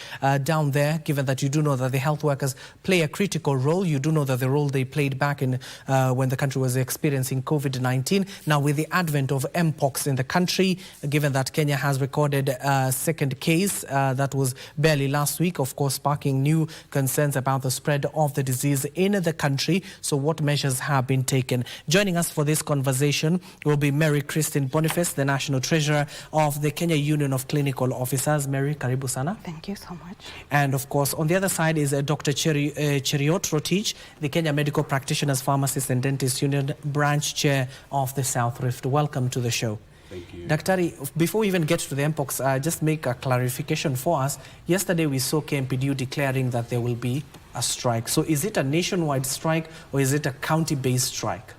down there, given that you do know that the health workers play a critical role. You do know that the role they played back in when the country was experiencing COVID-19. Now with the advent of Mpox in the country, given that Kenya has recorded a second case that was barely last week, of course, sparking new concerns about the spread of the disease in the country. So what measures have been taken? Joining us for this conversation will be Mary Christine Boniface, the National Treasurer of the Kenya Union of Clinical Officers. Mary, karibu sana. Thank you so much. And of course, on the other side is Dr. Cheriot Rotich, the Kenya Medical Practitioners, Pharmacists and Dentists Union Branch Chair of the South Rift. Welcome to the show. Thank you. Daktari, before we even get to the Mpox, just make a clarification for us. Yesterday we saw KMPDU declaring that there will be a strike. So is it a nationwide strike or is it a county-based strike?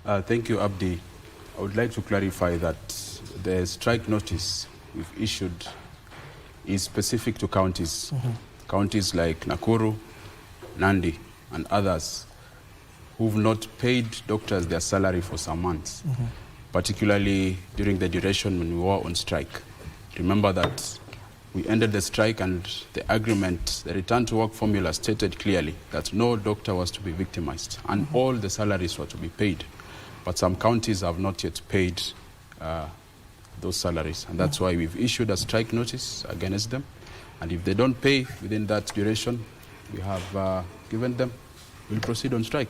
Thank you, Abdi. I would like to clarify that the strike notice we've issued is specific to counties. Counties like Nakuru, Nandi, and others who've not paid doctors their salary for some months. Particularly during the duration when we were on strike. Remember that we ended the strike and the agreement, the return to work formula stated clearly that no doctor was to be victimized and all the salaries were to be paid. But some counties have not yet paid those salaries, and that's why we've issued a strike notice against them. And if they don't pay within that duration we have given them, we'll proceed on strike.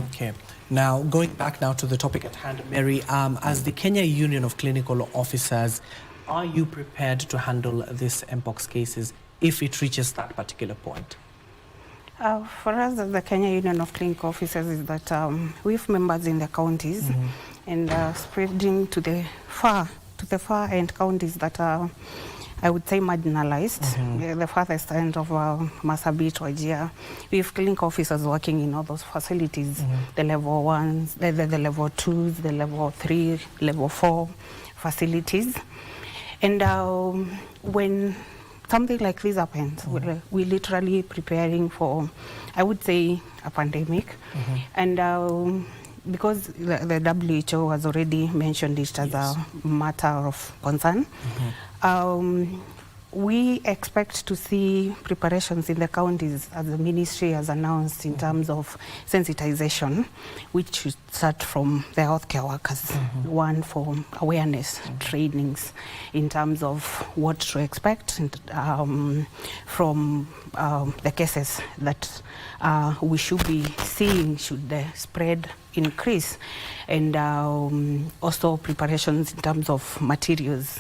Okay. Now, going back now to the topic at hand, Mary, as the Kenya Union of Clinical Officers, are you prepared to handle these Mpox cases if it reaches that particular point? For us, as the Kenya Union of Clinical Officers, is that we have members in the counties and spreading to the far end counties that are, I would say, marginalized. The farthest end of Marsabit, Wajir. We have clinical officers working in all those facilities, the level 1s, the level 2s, the level 3, level 4 facilities. And when something like this happens, we're literally preparing for, I would say, a pandemic. And because the WHO has already mentioned it as a matter of concern, we expect to see preparations in the counties, as the ministry has announced, in terms of sensitization, which should start from the healthcare workers. One, for awareness trainings in terms of what to expect from the cases that we should be seeing should the spread increase, and also preparations in terms of materials,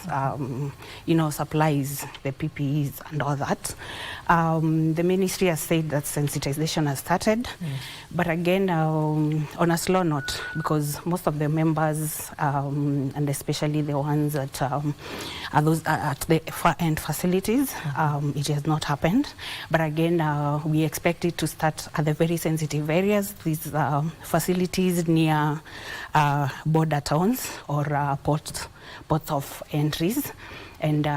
supplies, the PPEs and all that. The ministry has said that sensitization has started, but again, on a slow note, because most of the members, and especially the ones that are those at the far-end facilities, it has not happened. But again, we expect it to start at the very sensitive areas, these facilities near border towns or ports of entries. And,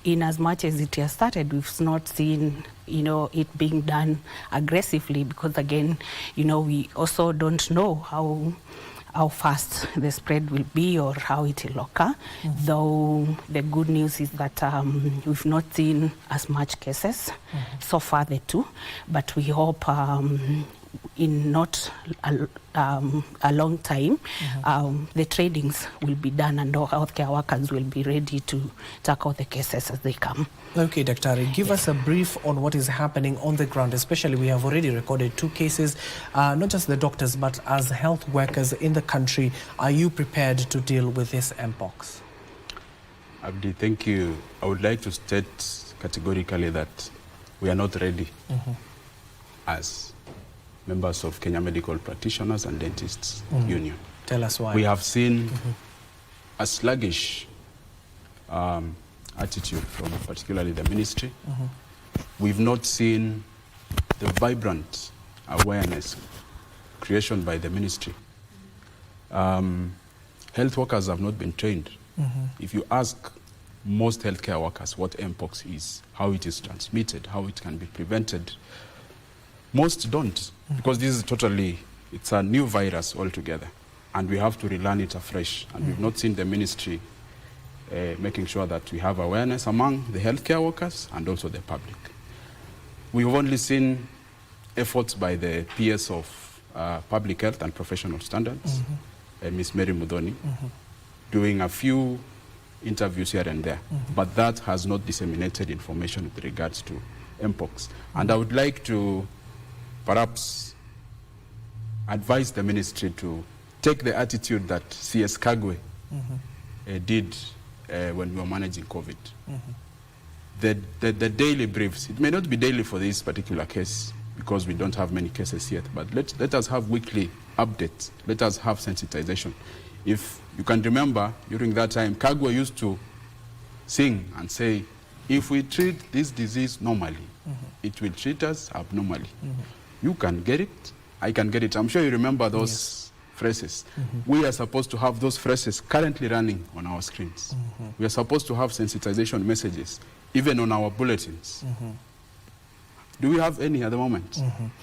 in as much as it has started, we've not seen, it being done aggressively, because again, we also don't know how fast the spread will be or how it will occur. Though the good news is that we've not seen as much cases so far, the two, but we hope in not a long time, the tradings will be done and all healthcare workers will be ready to tackle the cases as they come. Okay, Dr. Give us a brief on what is happening on the ground. Especially, we have already recorded 2 cases, not just the doctors, but as health workers in the country. Are you prepared to deal with this mpox? Abdi, thank you. I would like to state categorically that we are not ready as members of Kenya Medical Practitioners and Dentists Union. Tell us why. We have seen a sluggish attitude from particularly the ministry. We've not seen the vibrant awareness creation by the ministry. Health workers have not been trained. If you ask most healthcare workers what mpox is, how it is transmitted, how it can be prevented, most don't, because this is it's a new virus altogether, and we have to relearn it afresh. And we've not seen the ministry making sure that we have awareness among the healthcare workers and also the public. We've only seen efforts by the PS of Public Health and Professional Standards, Ms. Mary Mudhoni, doing a few interviews here and there, but that has not disseminated information with regards to mpox. And I would like to perhaps advise the ministry to take the attitude that CS Kagwe did when we were managing COVID. The daily briefs, it may not be daily for this particular case because we don't have many cases yet, but let us have weekly updates. Let us have sensitization. If you can remember, during that time, Kagwe used to sing and say, if we treat this disease normally, it will treat us abnormally. You can get it, I can get it. I'm sure you remember those phrases. We are supposed to have those phrases currently running on our screens. We are supposed to have sensitization messages, even on our bulletins. Do we have any at the moment?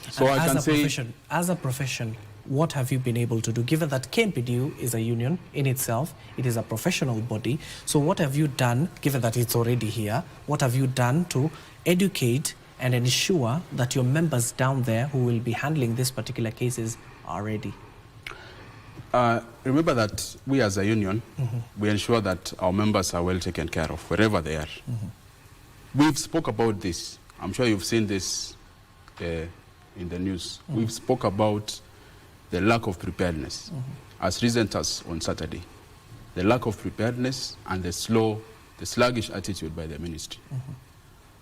So I can say, as a profession, what have you been able to do? Given that KMPDU is a union in itself, it is a professional body. So what have you done, given that it's already here, what have you done to educate and ensure that your members down there who will be handling these particular cases are ready? Remember that we as a union, we ensure that our members are well taken care of wherever they are. We've spoke about this. I'm sure you've seen this in the news. We've spoke about the lack of preparedness, as recent as on Saturday. The lack of preparedness and the sluggish attitude by the ministry.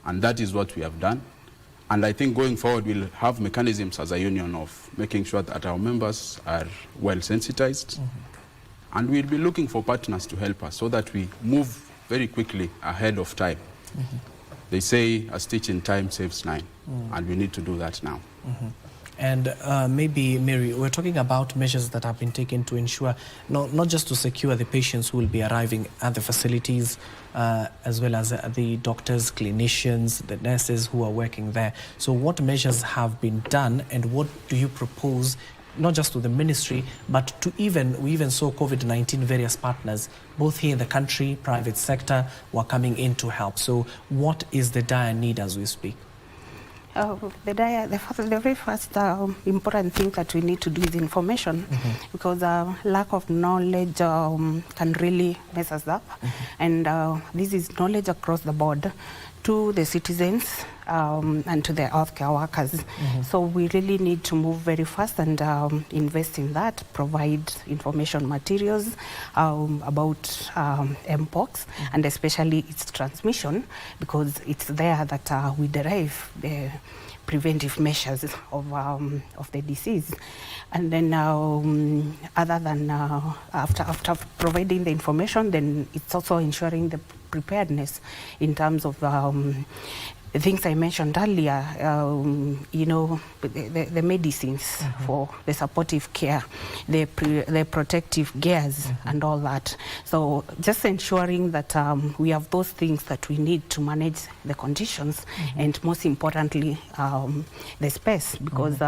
And that is what we have done. And I think going forward, we'll have mechanisms as a union of making sure that our members are well sensitized. And we'll be looking for partners to help us so that we move very quickly ahead of time. They say a stitch in time saves 9, and we need to do that now. And maybe, Mary, we're talking about measures that have been taken to ensure not just to secure the patients who will be arriving at the facilities, as well as the doctors, clinicians, the nurses who are working there. So what measures have been done, and what do you propose, not just to the ministry, but to we even saw COVID-19 various partners, both here in the country, private sector, were coming in to help. So what is the dire need as we speak? The very first important thing that we need to do is information, because lack of knowledge can really mess us up. And this is knowledge across the board to the citizens and to the healthcare workers. So we really need to move very fast and invest in that, provide information materials about Mpox and especially its transmission, because it's there that we derive the preventive measures of the disease. And then other than after providing the information, then it's also ensuring the preparedness in terms of the things I mentioned earlier, you know, the medicines for the supportive care, the protective gears and all that. So just ensuring that we have those things that we need to manage the conditions and most importantly, the space, because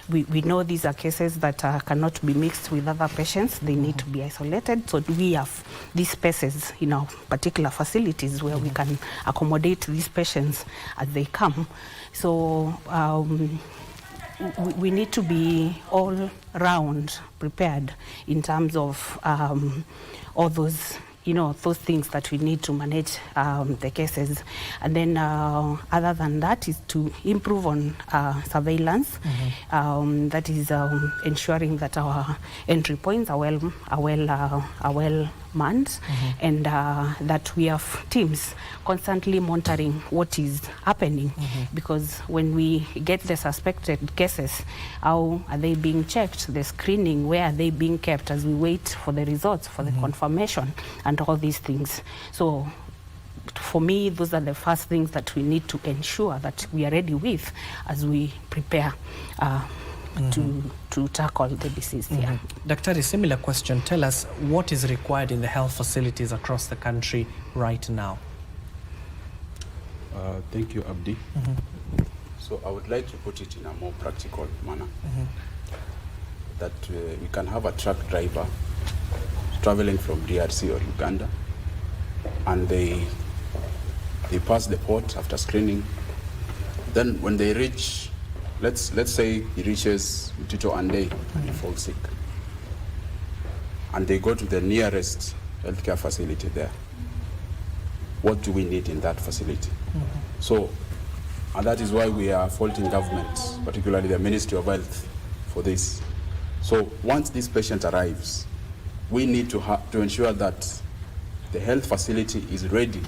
we know these are cases that cannot be mixed with other patients. They need to be isolated. So we have these spaces in our particular facilities where we can accommodate these patients as they come. So we need to be all round prepared in terms of all those, you know, those things that we need to manage the cases. And then other than that is to improve on surveillance. That is ensuring that our entry points are well manned, and that we have teams constantly monitoring what is happening, because when we get the suspected cases, how are they being checked, the screening, where are they being kept as we wait for the results, for the confirmation, and all these things. So for me, those are the first things that we need to ensure that we are ready with as we prepare to tackle the disease. Daktari, similar question. Tell us what is required in the health facilities across the country right now. Thank you, Abdi. So I would like to put it in a more practical manner. That we can have a truck driver traveling from DRC or Uganda, and they pass the port after screening. Then when they reach, let's say he reaches Tito Ande and he falls sick, and they go to the nearest healthcare facility there. What do we need in that facility? So, and that is why we are faulting government, particularly the Ministry of Health, for this. So once this patient arrives, we need to ensure that the health facility is ready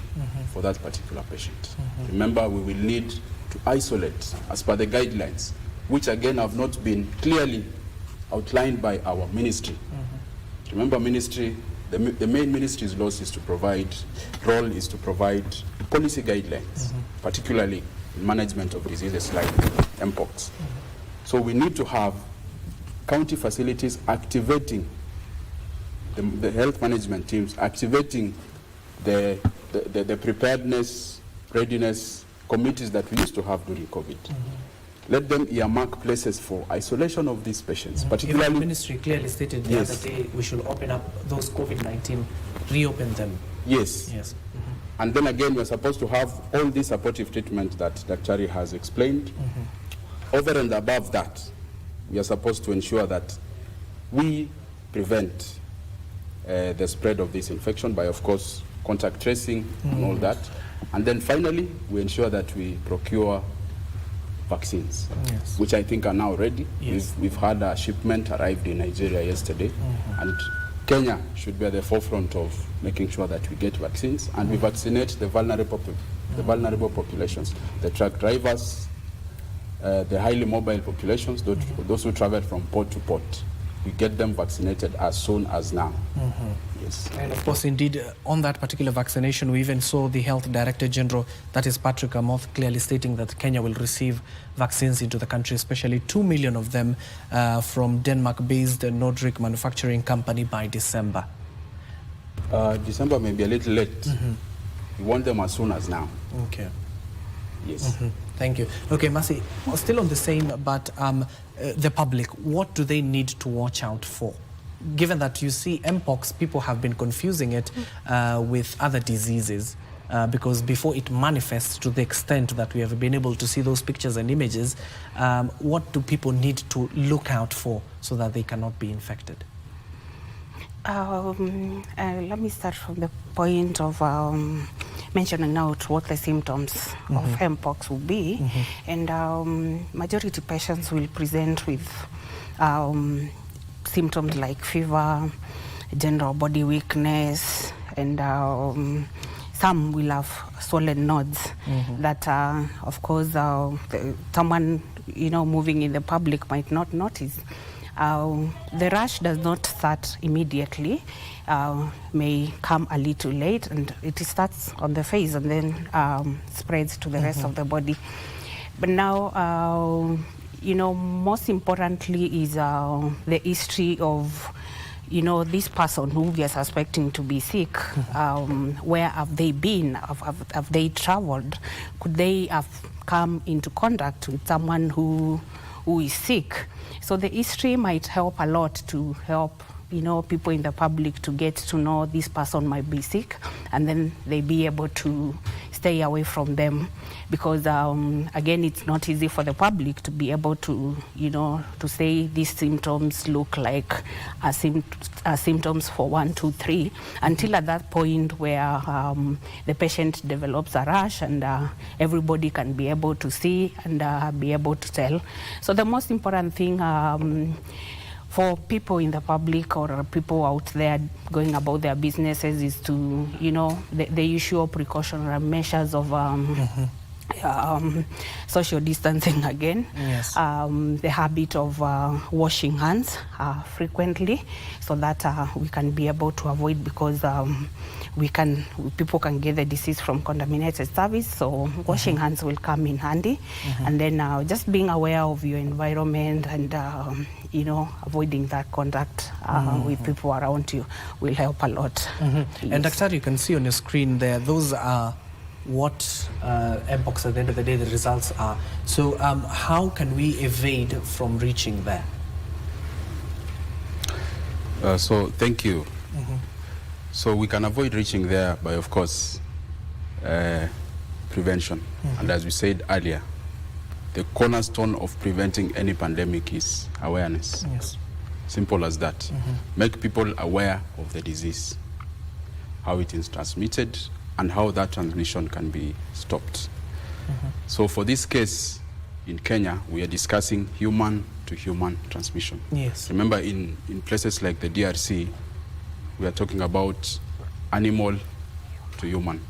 for that particular patient. Remember, we will need to isolate as per the guidelines, which again have not been clearly outlined by our ministry. Remember, ministry, the main ministry's role is to provide policy guidelines, particularly in management of diseases like Mpox. So we need to have county facilities activating the health management teams, activating the preparedness, readiness committees that we used to have during COVID. Let them earmark places for isolation of these patients, particularly... The ministry clearly stated the other day we should open up those COVID-19, reopen them. Yes. And then again, we're supposed to have all this supportive treatment that Dr. has explained. Over and above that, we are supposed to ensure that we prevent the spread of this infection by, of course, contact tracing and all that. And then finally, we ensure that we procure vaccines, which I think are now ready. We've had a shipment arrived in Nigeria yesterday, and Kenya should be at the forefront of making sure that we get vaccines, and we vaccinate the vulnerable populations, the truck drivers, the highly mobile populations, those who travel from port to port. we get them vaccinated as soon as now. Yes. And of course, indeed, on that particular vaccination, we even saw the Health Director General, that is Patrick Amoth, clearly stating that Kenya will receive vaccines into the country, especially 2 million of them from Denmark-based Nordic Manufacturing Company by December. December may be a little late. We want them as soon as now. Okay. Yes. Thank you. Okay, Masi, still on the same, but the public, what do they need to watch out for? Given that you see Mpox, people have been confusing it with other diseases because before it manifests to the extent that we have been able to see those pictures and images, what do people need to look out for so that they cannot be infected? Let me start from the point of mentioning out what the symptoms of Mpox will be. And majority patients will present with symptoms like fever, general body weakness, and some will have swollen nodes that, of course, someone moving in the public might not notice. The rash does not start immediately, may come a little late, and it starts on the face and then spreads to the rest of the body. But now, most importantly is the history of, this person who we are suspecting to be sick. Where have they been? Have they traveled? Could they have come into contact with someone who is sick? So the history might help a lot to help people in the public to get to know this person might be sick, and then they be able to stay away from them, because again, it's not easy for the public to be able to to say these symptoms look like symptoms for 1, 2, 3, until at that point where the patient develops a rash and everybody can be able to see and be able to tell. So the most important thing for people in the public or people out there going about their businesses is to, the usual precautionary measures of social distancing again. Yes. The habit of washing hands frequently, so that we can be able to avoid, because people can get the disease from contaminated service, so washing hands will come in handy. And then just being aware of your environment and avoiding that contact with people around you will help a lot. And Dr. you can see on your screen there, those are what Mpox at the end of the day the results are. So how can we evade from reaching there? So thank you. So we can avoid reaching there by, of course, prevention. And as we said earlier, the cornerstone of preventing any pandemic is awareness. Yes. Simple as that. Make people aware of the disease, how it is transmitted, and how that transmission can be stopped. So for this case in Kenya, we are discussing human-to-human transmission. Yes. Remember, in places like the DRC, we are talking about animal to human.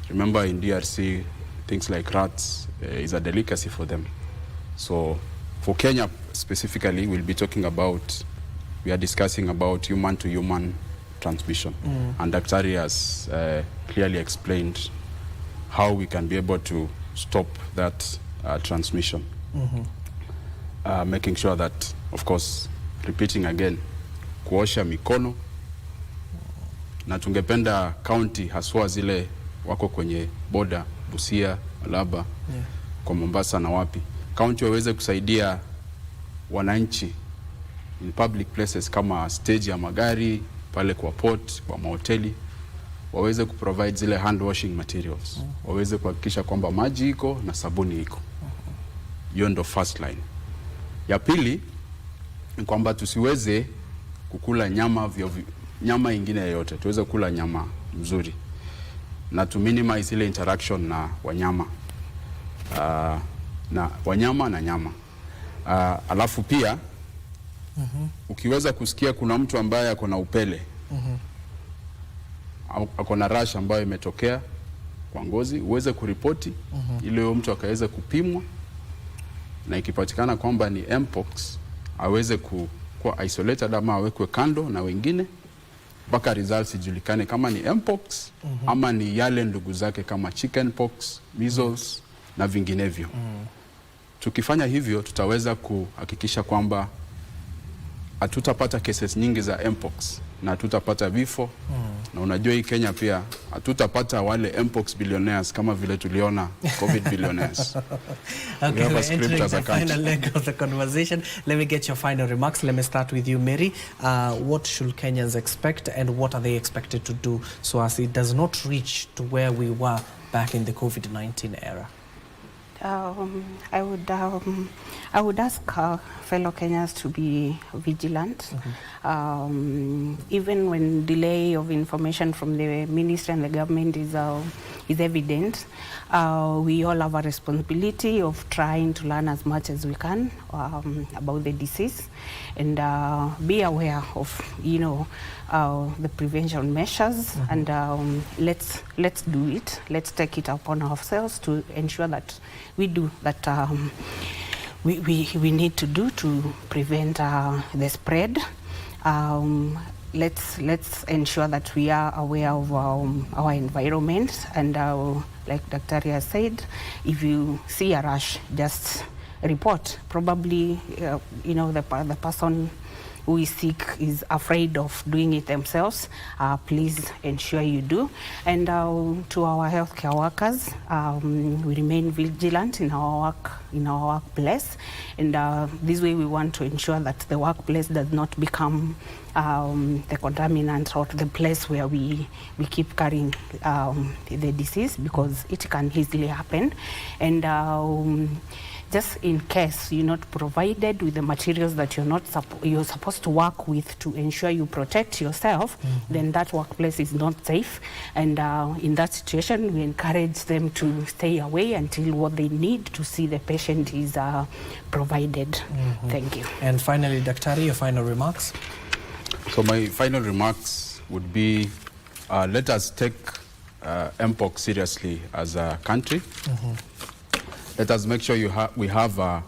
Remember, in DRC, things like rats is a delicacy for them. So for Kenya specifically, we are discussing about human-to-human transmission. And Dr. has clearly explained how we can be able to stop that transmission. Making sure that, of course, repeating again, kuosha mikono, na tungependa county haswa zile wako kwenye boda, Busia, Alaba, kwa Mombasa na wapi, county waweze kusaidia wananchi in public places kama stage ya magari, pale kwa port, kwa mahoteli, waweze kuprovide zile hand washing materials. Waweze kuhakikisha kwamba maji iko na sabuni iko. Hiyo ndo first line. Ya pili ni kwamba tusiweze kukula nyama ingine yoyote. Tuweze kula nyama mzuri. Na to minimize ile interaction na wanyama. Na nyama. Alafu pia ukiweza kusikia kuna mtu ambaye ako na upele, ako na rash ambayo imetokea kwa ngozi, uweze kuripoti ili huyo mtu akaweze kupimwa, na ikipatikana kwamba ni Mpox aweze atakuwa isolated ama awekwe kando na wengine mpaka results ijulikane kama ni mpox ama ni yale ndugu zake kama chickenpox, measles na vinginevyo. Tukifanya hivyo tutaweza kuhakikisha kwamba hatutapata cases nyingi za mpox na hatutapata vifo. Na unajua hii Kenya pia hatutapata wale mpox billionaires kama vile tuliona COVID billionaires. Okay, we're entering the final leg of the conversation. Let me get your final remarks. Let me start with you, Mary. What should Kenyans expect and what are they expected to do so as it does not reach to where we were back in the COVID-19 era? I would ask fellow Kenyans to be vigilant. Even when delay of information from the ministry and the government is evident, we all have a responsibility of trying to learn as much as we can about the disease and be aware of, the prevention measures, and let's do it. Let's take it upon ourselves to ensure that we do that we need to do to prevent the spread. Let's ensure that we are aware of our environment, and like Dr. Ria said, if you see a rash, just report. Probably the person who is sick is afraid of doing it themselves. Please ensure you do. And to our healthcare workers, we remain vigilant in our workplace. And this way we want to ensure that the workplace does not become the contaminant or the place where we keep carrying the disease, because it can easily happen. And just in case you're not provided with the materials that you're supposed to work with to ensure you protect yourself, then that workplace is not safe. And in that situation, we encourage them to stay away until what they need to see the patient is provided. Thank you. And finally, Dr. your final remarks? So my final remarks would be, let us take mpox seriously as a country. Let us make sure we have a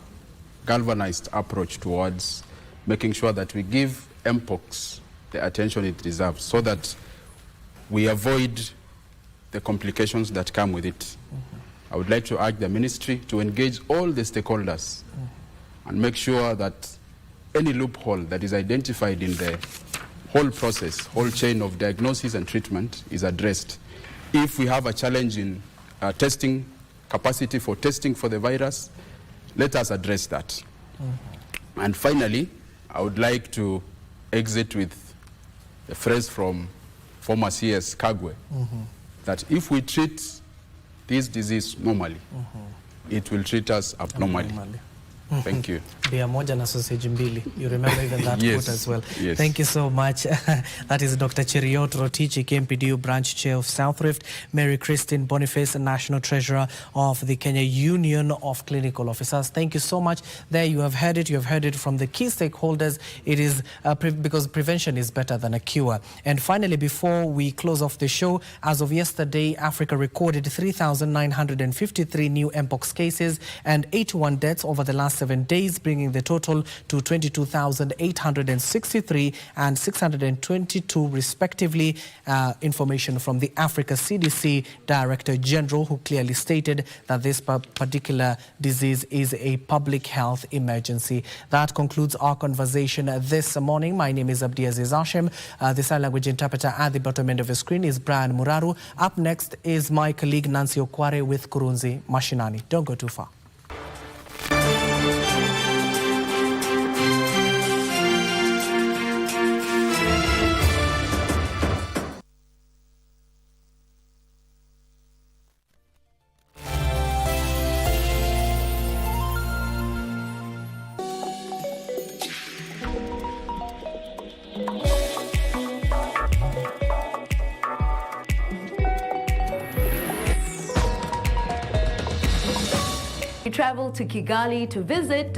galvanized approach towards making sure that we give mpox the attention it deserves, so that we avoid the complications that come with it. I would like to urge the ministry to engage all the stakeholders and make sure that any loophole that is identified in the whole process, whole chain of diagnosis and treatment is addressed. If we have a challenge in testing, capacity for testing for the virus, let us address that. And finally, I would like to exit with a phrase from former CS Kagwe, that if we treat this disease normally, it will treat us abnormally. Thank you. Bia moja na sausage mbili. You remember even that Yes. quote as well. Yes. Thank you so much. That is Dr. Cheriot Rotich, KMPDU Branch Chair of South Rift, Mary Christine Boniface, National Treasurer of the Kenya Union of Clinical Officers. Thank you so much. There you have heard it. You have heard it from the key stakeholders. It is because prevention is better than a cure. And finally, before we close off the show, as of yesterday, Africa recorded 3,953 new mpox cases and 81 deaths over the last 7 days, bringing the total to 22,863 and 622 respectively. Information from the Africa CDC Director General, who clearly stated that this particular disease is a public health emergency. That concludes our conversation this morning. My name is Abdiaziz Hashim. The sign language interpreter at the bottom end of the screen is Brian Muraru. Up next is my colleague Nancy Okware with Kurunzi Mashinani. Don't go too far. We traveled to Kigali to visit